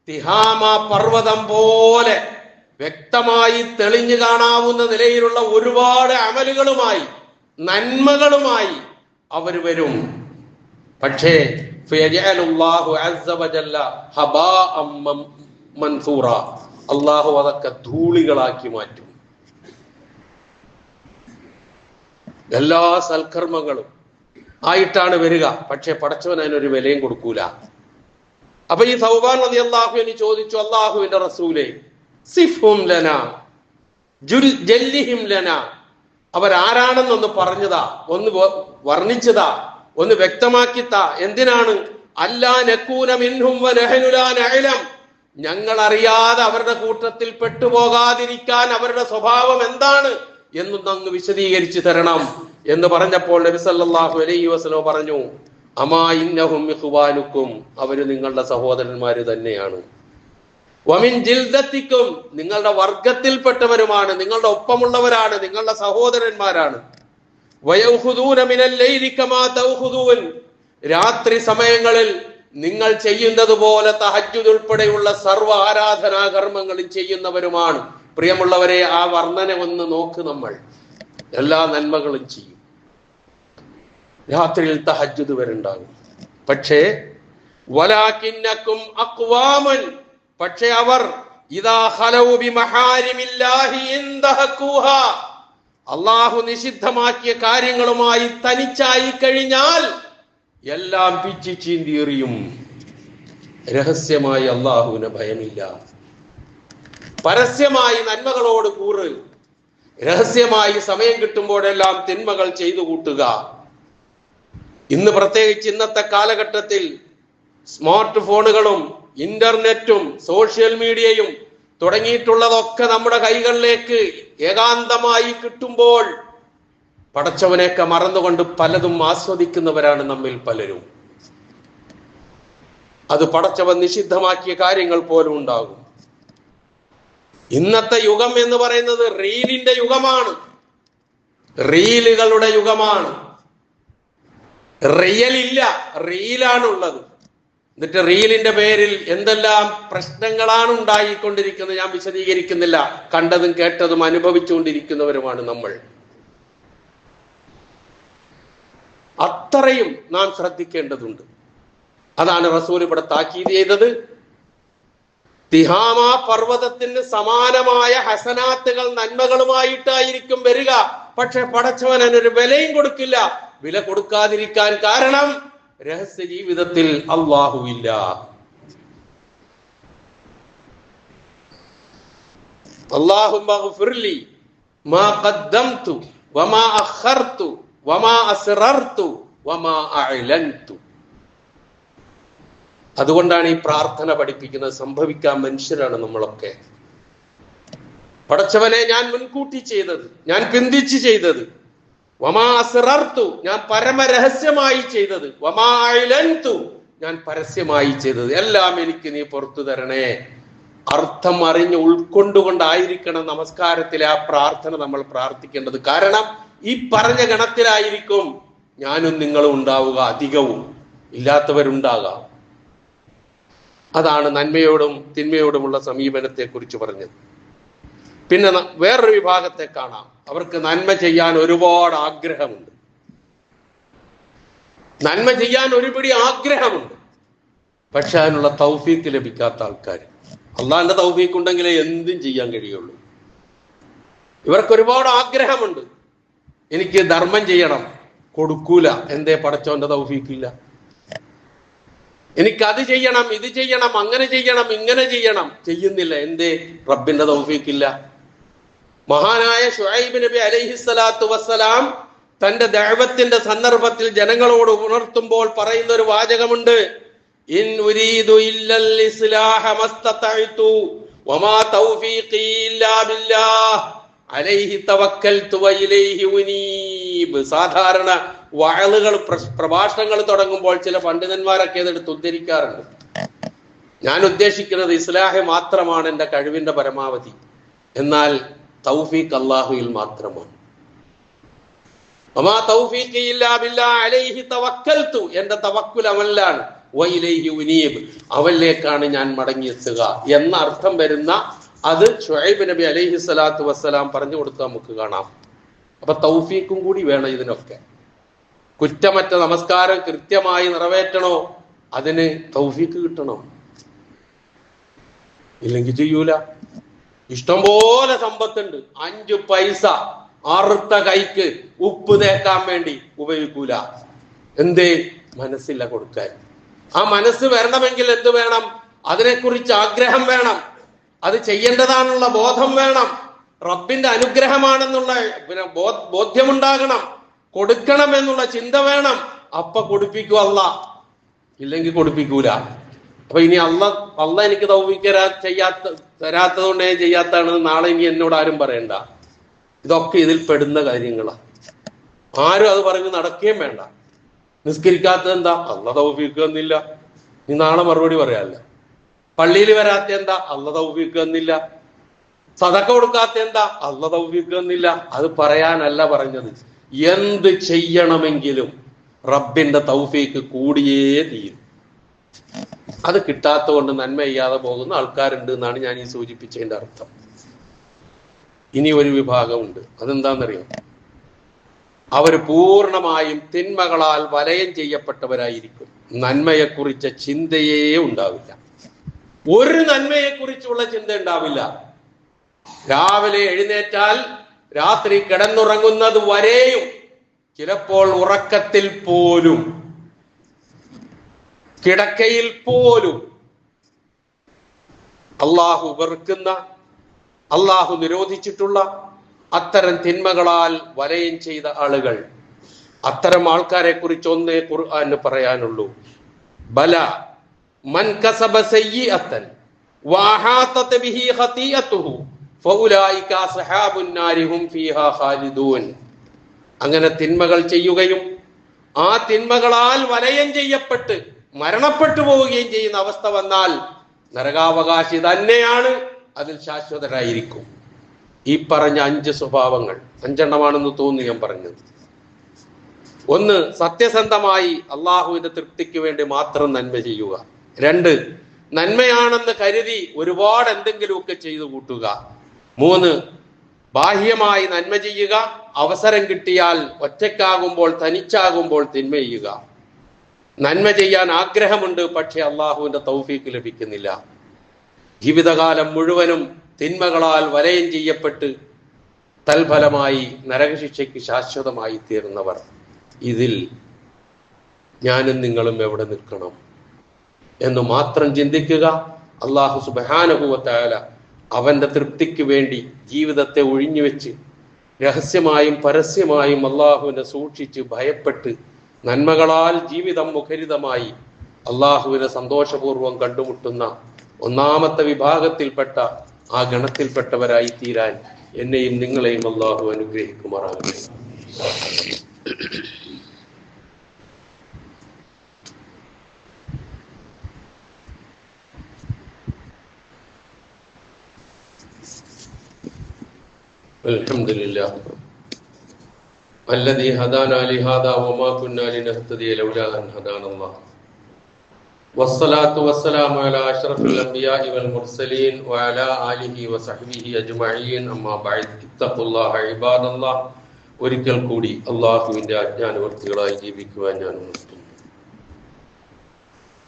തിഹാമ പർവ്വതം പോലെ വ്യക്തമായി തെളിഞ്ഞു കാണാവുന്ന നിലയിലുള്ള ഒരുപാട് അമലുകളുമായി, നന്മകളുമായി അവർ വരും. പക്ഷേ അല്ലാഹു അതൊക്കെ ധൂളികളാക്കി മാറ്റും. എല്ലാ സൽക്കർമ്മങ്ങളും ആയിട്ടാണ് വരിക, പക്ഷെ പടച്ചവൻ അതിനൊരു വിലയും കൊടുക്കൂല. അപ്പൊ ഈ സൗബാൻ റളിയല്ലാഹു അൻഹു ചോദിച്ചു, അല്ലാഹുവിന്റെ റസൂലേ, സിഫ്ഹും ലനാ ജല്ലിഹിം ലനാ, അവരാരാണെന്നൊന്ന് പറഞ്ഞതാ, ഒന്ന് വർണ്ണിച്ചതാ, ഒന്ന് വ്യക്തമാക്കിത്താ. എന്തിനാണ്? അല്ലാ നകൂന മിൻഹും വനഹ്നു ലാ നഅലം, ഞങ്ങൾ അറിയാതെ അവരുടെ കൂട്ടത്തിൽ പെട്ടുപോകാതിരിക്കാൻ അവരുടെ സ്വഭാവം എന്താണ് എന്നൊന്നങ്ങ് വിശദീകരിച്ചു തരണം എന്ന് പറഞ്ഞപ്പോൾ നബി സല്ലല്ലാഹു അലൈഹി വസല്ലം പറഞ്ഞു, അമാ ഇന്നഹും ഇഖ്വാനുക്കും, അവര് നിങ്ങളുടെ സഹോദരന്മാര് തന്നെയാണ്. വമിൻ ജിൽദത്തിക്കും, നിങ്ങളുടെ വർഗത്തിൽപ്പെട്ടവരുമാണ്, നിങ്ങളുടെ ഒപ്പമുള്ളവരാണ്, നിങ്ങളുടെ സഹോദരന്മാരാണ്. വയഖുദൂന മിനൽ ലൈലി കമാ തഖുദൂൻ, രാത്രി സമയങ്ങളിൽ നിങ്ങൾ ചെയ്യുന്നത് പോലെ തഹജ്ജുദ് ഉൾപ്പെടെയുള്ള സർവ്വ ആരാധനാ കർമ്മങ്ങളും ചെയ്യുന്നവരുമാണ്. പ്രിയമുള്ളവരെ, ആ വർണ്ണന ഒന്ന് നോക്ക്. നമ്മൾ എല്ലാ നന്മകളും ചെയ്യും, രാത്രിയിൽ തഹജ്ജുദ് വരെണ്ടാകും. പക്ഷേ വലാകിന്നകും അഖ്വാമൻ, പക്ഷേ അവർ ഇദാ ഖലൗ ബിമഹാരിമില്ലാഹി ഇൻതഹഖൂഹാ, അല്ലാഹു നിഷിദ്ധമാക്കിയ കാര്യങ്ങളുമായി തനിച്ചായി കഴിഞ്ഞാൽ എല്ലാം പിച്ചി ചീന്തി എറിയും. രഹസ്യമായി അല്ലാഹുവിനെ ഭയമില്ല, പരസ്യമായി നന്മകളോട് കൂറ്, രഹസ്യമായി സമയം കിട്ടുമ്പോഴെല്ലാം തിന്മകൾ ചെയ്തു കൂട്ടുക. ഇന്ന് പ്രത്യേകിച്ച് ഇന്നത്തെ കാലഘട്ടത്തിൽ സ്മാർട്ട് ഫോണുകളും ഇന്റർനെറ്റും സോഷ്യൽ മീഡിയയും തുടങ്ങിയിട്ടുള്ളതൊക്കെ നമ്മുടെ കൈകളിലേക്ക് ഏകാന്തമായി കിട്ടുമ്പോൾ പടച്ചവനെയൊക്കെ മറന്നുകൊണ്ട് പലതും ആസ്വദിക്കുന്നവരാണ് നമ്മിൽ പലരും. അത് പടച്ചവൻ നിഷിദ്ധമാക്കിയ കാര്യങ്ങൾ പോലും ഉണ്ടാകും. ഇന്നത്തെ യുഗം എന്ന് പറയുന്നത് റീലിന്റെ യുഗമാണ്, റീലുകളുടെ യുഗമാണ്. റിയൽ ഇല്ല, റീലാണുള്ളത്. എന്നിട്ട് റീലിന്റെ പേരിൽ എന്തെല്ലാം പ്രശ്നങ്ങളാണ് ഉണ്ടായിക്കൊണ്ടിരിക്കുന്നത് ഞാൻ വിശദീകരിക്കുന്നില്ല. കണ്ടതും കേട്ടതും അനുഭവിച്ചുകൊണ്ടിരിക്കുന്നവരുമാണ് നമ്മൾ. അത്രയും നാം ശ്രദ്ധിക്കേണ്ടതുണ്ട്. അതാണ് റസൂൽ ഇവിടെ താക്കീത് ചെയ്തത്. തിഹാമ പർവ്വതത്തിന് സമാനമായ ഹസനാത്തുകൾ നന്മകളുമായിട്ടായിരിക്കും വരിക. പക്ഷെ പടച്ചവൻ അതിനൊരു വിലയും കൊടുക്കില്ല. വില കൊടുക്കാതിരിക്കാൻ കാരണം രഹസ്യ ജീവിതത്തിൽ അല്ലാഹു ഇല്ല. അല്ലാഹുമ്മ ഗ്ഫിർലി മാ ഖദ്ദംതു വമാ അഖർതു വമാ അസ്റർതു വമാ അഅലൻതു. അതുകൊണ്ടാണ് ഈ പ്രാർത്ഥന പഠിപ്പിക്കുന്നത്. സംഭവിക്കാൻ മനുഷ്യരാണ് നമ്മളൊക്കെ. പടച്ചവനെ, ഞാൻ മുൻകൂട്ടി ചെയ്തത്, ഞാൻ പിന്തിച്ച് ചെയ്തത്, വമാ അസ്റർതു, ഞാൻ പരമരഹസ്യമായി ചെയ്തത്, വമാ അഅലൻതു, ഞാൻ പരസ്യമായി ചെയ്തത്, എല്ലാം എനിക്ക് നീ പുറത്തു തരണേ. അർത്ഥം അറിഞ്ഞ് ഉൾക്കൊണ്ടുകൊണ്ടായിരിക്കണം നമസ്കാരത്തിലെ ആ പ്രാർത്ഥന നമ്മൾ പ്രാർത്ഥിക്കേണ്ടത്. കാരണം ഈ പറഞ്ഞ ഗണത്തിലായിരിക്കും ഞാനും നിങ്ങളും ഉണ്ടാവുക, അധികവും ഇല്ലാത്തവരുണ്ടാകാം. അതാണ് നന്മയോടും തിന്മയോടുമുള്ള സമീപനത്തെ കുറിച്ച് പറഞ്ഞത്. പിന്നെ വേറൊരു വിഭാഗത്തെ കാണാം, അവർക്ക് നന്മ ചെയ്യാൻ ഒരുപാട് ആഗ്രഹമുണ്ട്. നന്മ ചെയ്യാൻ ഒരുപിടി ആഗ്രഹമുണ്ട്, പക്ഷെ അതിനുള്ള തൗഫീക്ക് ലഭിക്കാത്ത ആൾക്കാർ. അള്ളാഹിന്റെ തൗഫീക്ക് ഉണ്ടെങ്കിലേ എന്തും ചെയ്യാൻ കഴിയുള്ളൂ. ഇവർക്ക് ഒരുപാട് ആഗ്രഹമുണ്ട്, എനിക്ക് ധർമ്മം ചെയ്യണം, കൊടുക്കൂല. എന്തേ? പടച്ചോന്റെ തൗഫീക്കില്ല. എനിക്കത് ചെയ്യണം, ഇത് ചെയ്യണം, അങ്ങനെ ചെയ്യണം, ഇങ്ങനെ ചെയ്യണം, ചെയ്യുന്നില്ല. എന്തേ? റബ്ബിന്റെ തൗഫീക്കില്ല. മഹാനായ ശുഐബ് നബി അലൈഹിസ്സലാത്തു വസ്സലാം തന്റെ ദഅവത്തിന്റെ സന്ദർഭത്തിൽ ജനങ്ങളോട് ഉണർത്തുമ്പോൾ പറയുന്ന ഒരു വാചകമുണ്ട്. ഇൻ ഉരീദു ഇല്ലൽ ഇസ്ലാഹ മസ്തതഅതു വമാ തൗഫീഖി ഇല്ലാ ബില്ലാഹ് അലൈഹി തവക്കൽതു വഇലൈഹി ഉനീബ്. സാധാരണ വഅളുകൾ പ്രഭാഷണങ്ങൾ തുടങ്ങുമ്പോൾ ചില പണ്ഡിതന്മാരൊക്കെ ഇതെടുത്ത് ഉദ്ധരിക്കാറുണ്ട്. ഞാൻ ഉദ്ദേശിക്കുന്നത് ഇസ്ലാഹ് മാത്രമാണ് എൻ്റെ കഴിവിന്റെ പരമാവധി, എന്നാൽ തൗഫീഖ് അല്ലാഹുവിൽ മാത്രമാണ്. വമാ തൗഫീഖി ഇല്ലാ ബില്ലാഹ് അലൈഹി തവക്കൽതു, എൻ്റെ തവക്കുൽ അവനിലാണ്, വഇലൈഹി ഉനീബ്, അവനിലേക്കാണ് ഞാൻ മടങ്ങിയെത്തുക എന്ന അർത്ഥം വരുന്ന അത് ശുഐബ് നബി അലൈഹിസ്സലാത്തു വസ്സലാം പറഞ്ഞു കൊടുത്ത് നമുക്ക് കാണാം. അപ്പൊ തൗഫീഖും കൂടി വേണം ഇതിനൊക്കെ. കുറ്റമറ്റ നമസ്കാരം കൃത്യമായി നിറവേറ്റണോ, അതിന് തൗഫീഖ് കിട്ടണം, ഇല്ലെങ്കിൽ ചെയ്യൂല. ഇഷ്ടംപോലെ സമ്പത്തുണ്ട്, 5 പൈസ അറുത്ത കൈക്ക് ഉപ്പ് തേക്കാൻ വേണ്ടി ഉപയോഗിക്കൂല. എന്തേ? മനസ്സില്ല കൊടുക്കാൻ. ആ മനസ്സ് വരണമെങ്കിൽ എന്ത് വേണം? അതിനെക്കുറിച്ച് ആഗ്രഹം വേണം, അത് ചെയ്യേണ്ടതാണുള്ള ബോധം വേണം, റബ്ബിന്റെ അനുഗ്രഹമാണെന്നുള്ള ബോധ്യമുണ്ടാകണം, കൊടുക്കണം എന്നുള്ള ചിന്ത വേണം. അപ്പ കൊടുപ്പിക്കൂ അല്ലാഹ്, ഇല്ലെങ്കിൽ കൊടുപ്പിക്കൂല. അപ്പൊ ഇനി അല്ലാഹ് എനിക്ക് തൗഫീഖ് തരാത്തത് കൊണ്ട് ഞാൻ ചെയ്യാത്തതാണെന്ന് നാളെ ഇനി എന്നോട് ആരും പറയണ്ട. ഇതൊക്കെ ഇതിൽ പെടുന്ന കാര്യങ്ങളാ. ആരും അത് പറഞ്ഞ് നടക്കുകയും വേണ്ട. നിസ്കരിക്കാത്തത് എന്താ? അല്ലാഹ് തൗഫീഖ് തന്നില്ല, നീ നാളെ മറുപടി പറയാല്ല. പള്ളിയിൽ വരാത്ത എന്താ? അള്ള തൗഫീഖ് തന്നില്ല. സദക്ക കൊടുക്കാത്ത എന്താ? അള്ള തൗഫീഖ് തന്നില്ല. അത് പറയാനല്ല പറഞ്ഞത്. എന്ത് ചെയ്യണമെങ്കിലും റബ്ബിന്റെ തൗഫീഖ് കൂടിയേ തീരും. അത് കിട്ടാത്ത കൊണ്ട് നന്മ ചെയ്യാതെ പോകുന്ന ആൾക്കാരുണ്ട് എന്നാണ് ഞാൻ ഈ സൂചിപ്പിച്ചതിന്റെ അർത്ഥം. ഇനി ഒരു വിഭാഗമുണ്ട്. അതെന്താണെന്നറിയാം? അവർ പൂർണ്ണമായും തിന്മകളാൽ വലയം ചെയ്യപ്പെട്ടവരായിരിക്കും. നന്മയെക്കുറിച്ച ചിന്തയേ ഉണ്ടാവില്ല. ഒരു നന്മയെക്കുറിച്ചുള്ള ചിന്ത ഉണ്ടാവില്ല. രാവിലെ എഴുന്നേറ്റാൽ രാത്രി കിടന്നുറങ്ങുന്നത് വരെയും, ചിലപ്പോൾ ഉറക്കത്തിൽ പോലും, കിടക്കയിൽ പോലും അള്ളാഹു വെറുക്കുന്ന, അള്ളാഹു നിരോധിച്ചിട്ടുള്ള അത്തരം തിന്മകളാൽ വലയം ചെയ്ത ആളുകൾ, അത്തരം ആൾക്കാരെ കുറിച്ച് ഒന്നേ ഖുർആന് പറയാനുള്ളൂ. ബല മൻ കസബ സയ്യിഅത്തൻ വഅഹാതത ബിഹി ഖതിയതുഹു ഫഉലൈക അസ്ഹാബുൻ നാരി ഹും ഫീഹാ ഖാലിദൂൻ. അങ്ങനെ തിന്മകൾ ചെയ്യുകയും ആ തിന്മകളാൽ വലയം ചെയ്യപ്പെട്ട് മരണപ്പെട്ടു പോവുകയും ചെയ്യുന്ന അവസ്ഥ വന്നാൽ നരകാവകാശി തന്നെയാണ്, അതിൽ ശാശ്വതരായിരിക്കും. ഈ പറഞ്ഞ 5 സ്വഭാവങ്ങൾ, 5 തോന്നി ഞാൻ പറഞ്ഞത്. ഒന്ന്, സത്യസന്ധമായി അള്ളാഹുവിന്റെ തൃപ്തിക്ക് വേണ്ടി മാത്രം നന്മ ചെയ്യുക. 2, നന്മയാണെന്ന് കരുതി ഒരുപാട് എന്തെങ്കിലുമൊക്കെ ചെയ്തു കൂട്ടുക. 3, ബാഹ്യമായി നന്മ ചെയ്യുക, അവസരം കിട്ടിയാൽ ഒറ്റയ്ക്കാകുമ്പോൾ, തനിച്ചാകുമ്പോൾ തിന്മ ചെയ്യുക. നന്മ ചെയ്യാൻ ആഗ്രഹമുണ്ട്, പക്ഷെ അള്ളാഹുവിന്റെ തൗഫീക്ക് ലഭിക്കുന്നില്ല. ജീവിതകാലം മുഴുവനും തിന്മകളാൽ വലയം ചെയ്യപ്പെട്ട് തൽഫലമായി നരകശിക്ഷയ്ക്ക് ശാശ്വതമായി തീർന്നവർ. ഇതിൽ ഞാനും നിങ്ങളും എവിടെ നിൽക്കണം എന്ന് മാത്രം ചിന്തിക്കുക. അള്ളാഹു സുബ്ഹാനഹു വ തആല അവന്റെ തൃപ്തിക്ക് വേണ്ടി ജീവിതത്തെ ഒഴിഞ്ഞുവെച്ച് രഹസ്യമായും പരസ്യമായും അള്ളാഹുവിനെ സൂക്ഷിച്ച് ഭയപ്പെട്ട് നന്മകളാൽ ജീവിതം മുഖരിതമായി അള്ളാഹുവിനെ സന്തോഷപൂർവ്വം കണ്ടുമുട്ടുന്ന ഒന്നാമത്തെ വിഭാഗത്തിൽപ്പെട്ട ആ ഗണത്തിൽപ്പെട്ടവരായി തീരാൻ എന്നെയും നിങ്ങളെയും അള്ളാഹു അനുഗ്രഹിക്കുമാറാകട്ടെ. അൽഹംദുലില്ലാഹ് الذي هدانا لهذا وما كنا لنهتدي لولا أن هدانا الله والصلاة والسلام على أشرف الأنبياء والمرسلين وعلى آله وصحبه أجمعين أما بعد اتقوا الله عباد الله. ഒരിക്കൽ കൂടി അള്ളാഹുവിന്റെ അജ്ഞാനവർത്തികളായി ജീവിക്കുവാൻ ഞാൻ ഉണർത്തുന്നു.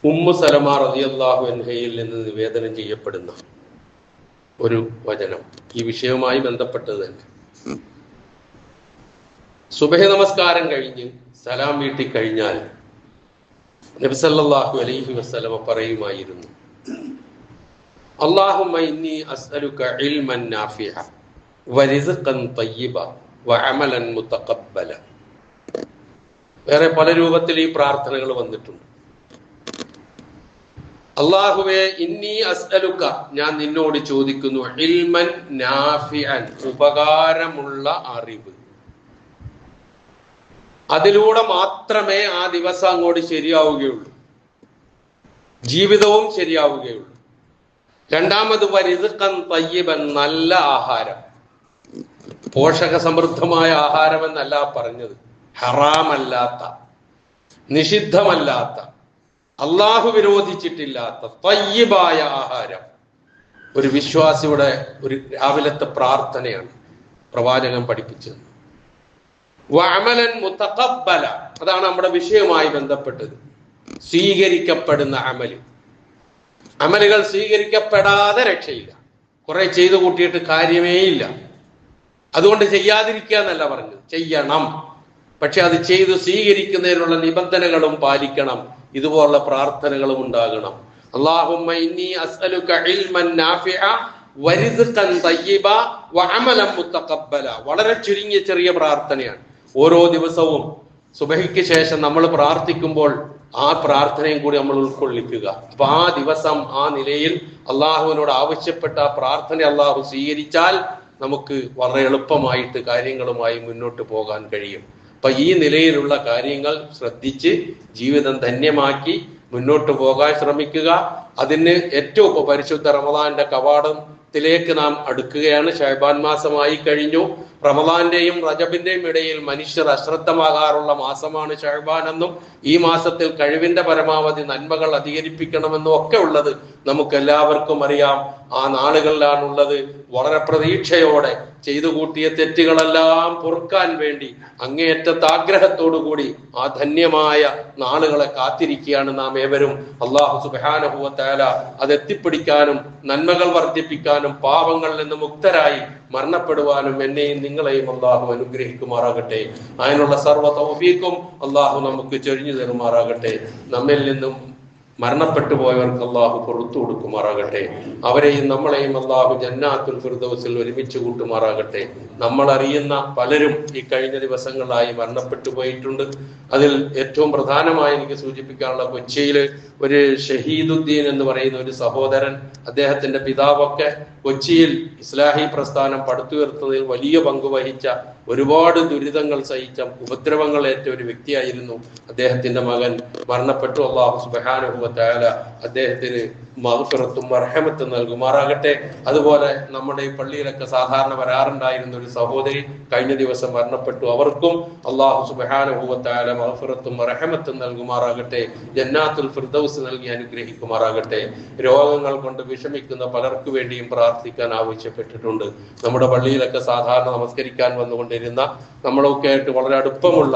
ഉമ്മു സലമ റളിയല്ലാഹു അൻഹയിൽ നിന്ന് നിവേദനം ചെയ്യപ്പെടുന്ന ഒരു വചനം ഈ വിഷയവുമായി ബന്ധപ്പെട്ടത് തന്നെ. സുബഹി നമസ്കാരം കഴിഞ്ഞ് സലാം വീട്ടി കഴിഞ്ഞാൽ നബി സല്ലല്ലാഹു അലൈഹി വസല്ലമ പറയുമായിരുന്നു, അല്ലാഹുമ്മ ഇന്നി അസ്അലുക ഇൽമൻ നാഫിഅ വറിസ്ഖൻ തയ്യിബ വഅമലൻ മുതഖബ്ബല. വേറെ പല രൂപത്തിൽ ഈ പ്രാർത്ഥനകൾ വന്നിട്ടുണ്ട്. അല്ലാഹുവേ, ഇന്നി അസ്അലുക, ഞാൻ നിന്നോട് ചോദിക്കുന്നു, ഇൽമൻ നാഫിഅൻ, ഉപകാരമുള്ള അറിവ്. അതിലൂടെ മാത്രമേ ആ ദിവസം അങ്ങോട്ട് ശരിയാവുകയുള്ളൂ, ജീവിതവും ശരിയാവുകയുള്ളൂ. രണ്ടാമത് വരിസ്ഖൻ തയ്യിബൻ, നല്ല ആഹാരം, പോഷക സമൃദ്ധമായ ആഹാരം എന്നല്ല പറഞ്ഞത്, ഹറാമല്ലാത്ത, നിഷിദ്ധമല്ലാത്ത, അള്ളാഹു വിരോധിച്ചിട്ടില്ലാത്ത തയ്യിബായ ആഹാരം. ഒരു വിശ്വാസിയുടെ ഒരു രാവിലത്തെ പ്രാർത്ഥനയാണ് പ്രവാചകൻ പഠിപ്പിച്ചത്. വഅമലൻ മുതഖബ്ബല, അതാണ് നമ്മുടെ വിഷയവുമായി ബന്ധപ്പെട്ടത്. സ്വീകരിക്കപ്പെടുന്ന അമലുകൾ സ്വീകരിക്കപ്പെടാതെ രക്ഷയില്ല. കുറെ ചെയ്തു കൂട്ടിയിട്ട് കാര്യമേ ഇല്ല. അതുകൊണ്ട് ചെയ്യാതിരിക്കുക എന്നല്ല പറഞ്ഞത്, ചെയ്യണം. പക്ഷെ അത് ചെയ്ത് സ്വീകരിക്കുന്നതിനുള്ള നിബന്ധനകളും പാലിക്കണം. ഇതുപോലുള്ള പ്രാർത്ഥനകളും ഉണ്ടാകണം. അല്ലാഹുമ്മ ഇന്നി അസ്അലുക ഇൽമൻ നാഫിഅ വറിസ്ഖൻ തയ്യിബ വഅമലൻ മുതഖബ്ബല. വളരെ ചുരുങ്ങിയ ചെറിയ പ്രാർത്ഥനയാണ്. ഓരോ ദിവസവും സുബഹിക്ക് ശേഷം നമ്മൾ പ്രാർത്ഥിക്കുമ്പോൾ ആ പ്രാർത്ഥനയും കൂടി നമ്മൾ ഉൾക്കൊള്ളിക്കുക. അപ്പൊ ആ ദിവസം ആ നിലയിൽ അള്ളാഹുവിനോട് ആവശ്യപ്പെട്ട ആ പ്രാർത്ഥന അള്ളാഹു സ്വീകരിച്ചാൽ നമുക്ക് വളരെ എളുപ്പമായിട്ട് കാര്യങ്ങളുമായി മുന്നോട്ട് പോകാൻ കഴിയും. അപ്പൊ ഈ നിലയിലുള്ള കാര്യങ്ങൾ ശ്രദ്ധിച്ച് ജീവിതം ധന്യമാക്കി മുന്നോട്ട് പോകാൻ ശ്രമിക്കുക. അതിന് ഏറ്റവും പരിശുദ്ധ റമദാന്റെ കവാടത്തിലേക്ക് നാം അടുക്കുകയാണ്. ശഅബാൻ മാസമായി കഴിഞ്ഞു. റമദാന്റെയും റജബിന്റെയും ഇടയിൽ മനുഷ്യർ അശ്രദ്ധമാകാറുള്ള മാസമാണ് ശഅബാൻ എന്നും ഈ മാസത്തിൽ കഴിവിന്റെ പരമാവധി നന്മകൾ അധികരിപ്പിക്കണമെന്നും ഒക്കെ ഉള്ളത് നമുക്കെല്ലാവർക്കും അറിയാം. ആ നാളുകളിലാണുള്ളത്. വളരെ പ്രതീക്ഷയോടെ ചെയ്തു കൂട്ടിയ തെറ്റുകളെല്ലാം പൊറുക്കാൻ വേണ്ടി അങ്ങേയറ്റത്തെ ആഗ്രഹത്തോടു കൂടി ആ ധന്യമായ നാളുകളെ കാത്തിരിക്കുകയാണ് നാം ഏവരും. അല്ലാഹു സുബ്ഹാനഹു വ തആല അതെത്തിപ്പിടിക്കാനും നന്മകൾ വർദ്ധിപ്പിക്കാനും പാപങ്ങളിൽ നിന്ന് മുക്തരായി മരണപ്പെടുവാനും എന്നെയും നിങ്ങളെയും അല്ലാഹു അനുഗ്രഹിക്കുമാറാകട്ടെ. അതിനുള്ള സർവ്വ തൗഫീഖും അല്ലാഹു നമുക്ക് ചൊരിഞ്ഞു തരുമാറാകട്ടെ. നമ്മിൽ നിന്നും മരണപ്പെട്ടു പോയവർക്ക് അല്ലാഹു പുറത്തു കൊടുക്കുമാറാകട്ടെ. അവരെയും നമ്മളെയും അല്ലാഹു ജന്നാത്തുൽ ഫിർദൗസിൽ ഒരുമിച്ച് കൂട്ടുമാറാകട്ടെ. നമ്മൾ അറിയുന്ന പലരും ഈ കഴിഞ്ഞ ദിവസങ്ങളായി മരണപ്പെട്ടു പോയിട്ടുണ്ട്. അതിൽ ഏറ്റവും പ്രധാനമായി എനിക്ക് സൂചിപ്പിക്കാനുള്ള കൊച്ചിയിൽ ഒരു ഷഹീദുദ്ദീൻ എന്ന് പറയുന്ന ഒരു സഹോദരൻ, അദ്ദേഹത്തിന്റെ പിതാവൊക്കെ കൊച്ചിയിൽ ഇസ്ലാഹി പ്രസ്ഥാനം പടുത്തുയർത്തുന്നതിൽ വലിയ പങ്ക് വഹിച്ച, ഒരുപാട് ദുരിതങ്ങൾ സഹിച്ച, ഉപദ്രവങ്ങൾ ഏറ്റ ഒരു വ്യക്തിയായിരുന്നു. അദ്ദേഹത്തിന്റെ മകൻ മരണപ്പെട്ടു. അല്ലാഹു സുബ്ഹാനഹു വ തആല അദ്ദേഹത്തിന് മഗ്ഫിറത്തും റഹ്മത്തും നൽകുമാറാകട്ടെ. അതുപോലെ നമ്മുടെ ഈ പള്ളിയിലൊക്കെ സാധാരണ വരാറുണ്ടായിരുന്ന ഒരു സഹോദരി കഴിഞ്ഞ ദിവസം മരണപ്പെട്ടു. അവർക്കും അല്ലാഹു സുബ്ഹാനഹു വ തആല മഗ്ഫിറത്തും റഹ്മത്തും നൽകുമാറാകട്ടെ. ജന്നാത്തുൽ ഫിർദൗസ് നൽകി അനുഗ്രഹിക്കുമാറാകട്ടെ. രോഗങ്ങൾ കൊണ്ട് വിഷമിക്കുന്ന പലർക്കു വേണ്ടിയും പ്രാർത്ഥിക്കാൻ ആവശ്യപ്പെട്ടിട്ടുണ്ട്. നമ്മുടെ പള്ളിയിലൊക്കെ സാധാരണ നമസ്കരിക്കാൻ വന്നുകൊണ്ടിരുന്ന, നമ്മളൊക്കെ ആയിട്ട് വളരെ അടുപ്പമുള്ള,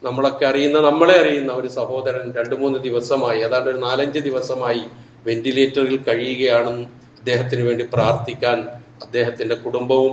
നമ്മളൊക്കെ അറിയുന്ന, നമ്മളെ അറിയുന്ന ഒരു സഹോദരൻ 2-3 ദിവസമായി, ഏതാണ്ട് ഒരു 4-5 ദിവസമായി വെന്റിലേറ്ററിൽ കഴിയുകയാണെന്ന് അദ്ദേഹത്തിന് വേണ്ടി പ്രാർത്ഥിക്കാൻ അദ്ദേഹത്തിന്റെ കുടുംബവും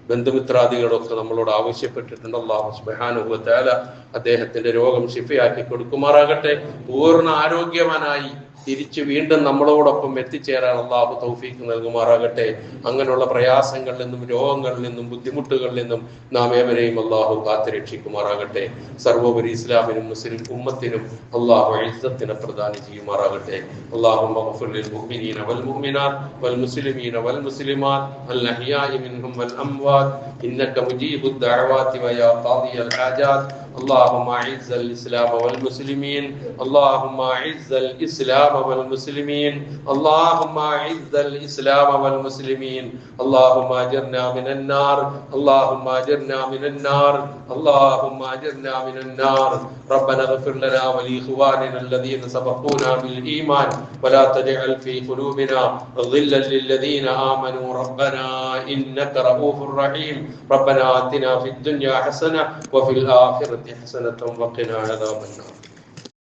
ബന്ധുമിത്രാദികളും ഒക്കെ നമ്മളോട് ആവശ്യപ്പെട്ടിട്ടുണ്ട്. അല്ലാഹു സുബ്ഹാനഹു വ തആല അദ്ദേഹത്തിന്റെ രോഗം ശിഫയാക്കി കൊടുക്കുമാറാകട്ടെ. പൂർണ്ണ ആരോഗ്യവാനായി തിരിച്ചു വീണ്ടും നമ്മളോടൊപ്പം എത്തിച്ചേരാൻ അല്ലാഹു തൗഫീഖ് നൽകുമാറാകട്ടെ. അങ്ങനെയുള്ള പ്രയാസങ്ങളിൽ നിന്നും രോഗങ്ങളിൽ നിന്നും ബുദ്ധിമുട്ടുകളിൽ നിന്നും നാം ഏവരെയും അല്ലാഹു കാത്തുരക്ഷിക്കുമാറാകട്ടെ. സർവോപരി ഇസ്ലാമിനും മുസ്ലിം ഉമ്മത്തിനും അല്ലാഹു ഇസ്സത്തിനെ പ്രദാനം ചെയ്യുമാറാകട്ടെ. അല്ലാഹുമ്മ ഗ്ഫിർ ലിൽ മുഅ്മിനീന വൽ മുഅ്മിനാത്ത് വൽ മുസ്ലിമീന വൽ മുസ്ലിമാത്ത് അൽ അഹ്യാഇ മിൻഹും വൽ അംവാത്ത് ഇന്നക മുജീബുദ് ദഅവാതി വയാ ഖാദിയൽ ഹാജാത്ത്. اللهم اعز الاسلام والمسلمين اللهم اعز الاسلام والمسلمين اللهم اعز الاسلام والمسلمين اللهم اجرنا من النار اللهم اجرنا من النار اللهم اجرنا من النار. ربنا اغفر لنا ولاخواننا الذين سبقونا بالايمان ولا تجعل في قلوبنا غلا للذين امنوا ربنا انك رؤوف رحيم. ربنا آتنا في الدنيا حسنة وفي الآخرة حسنة وقنا عذاب النار.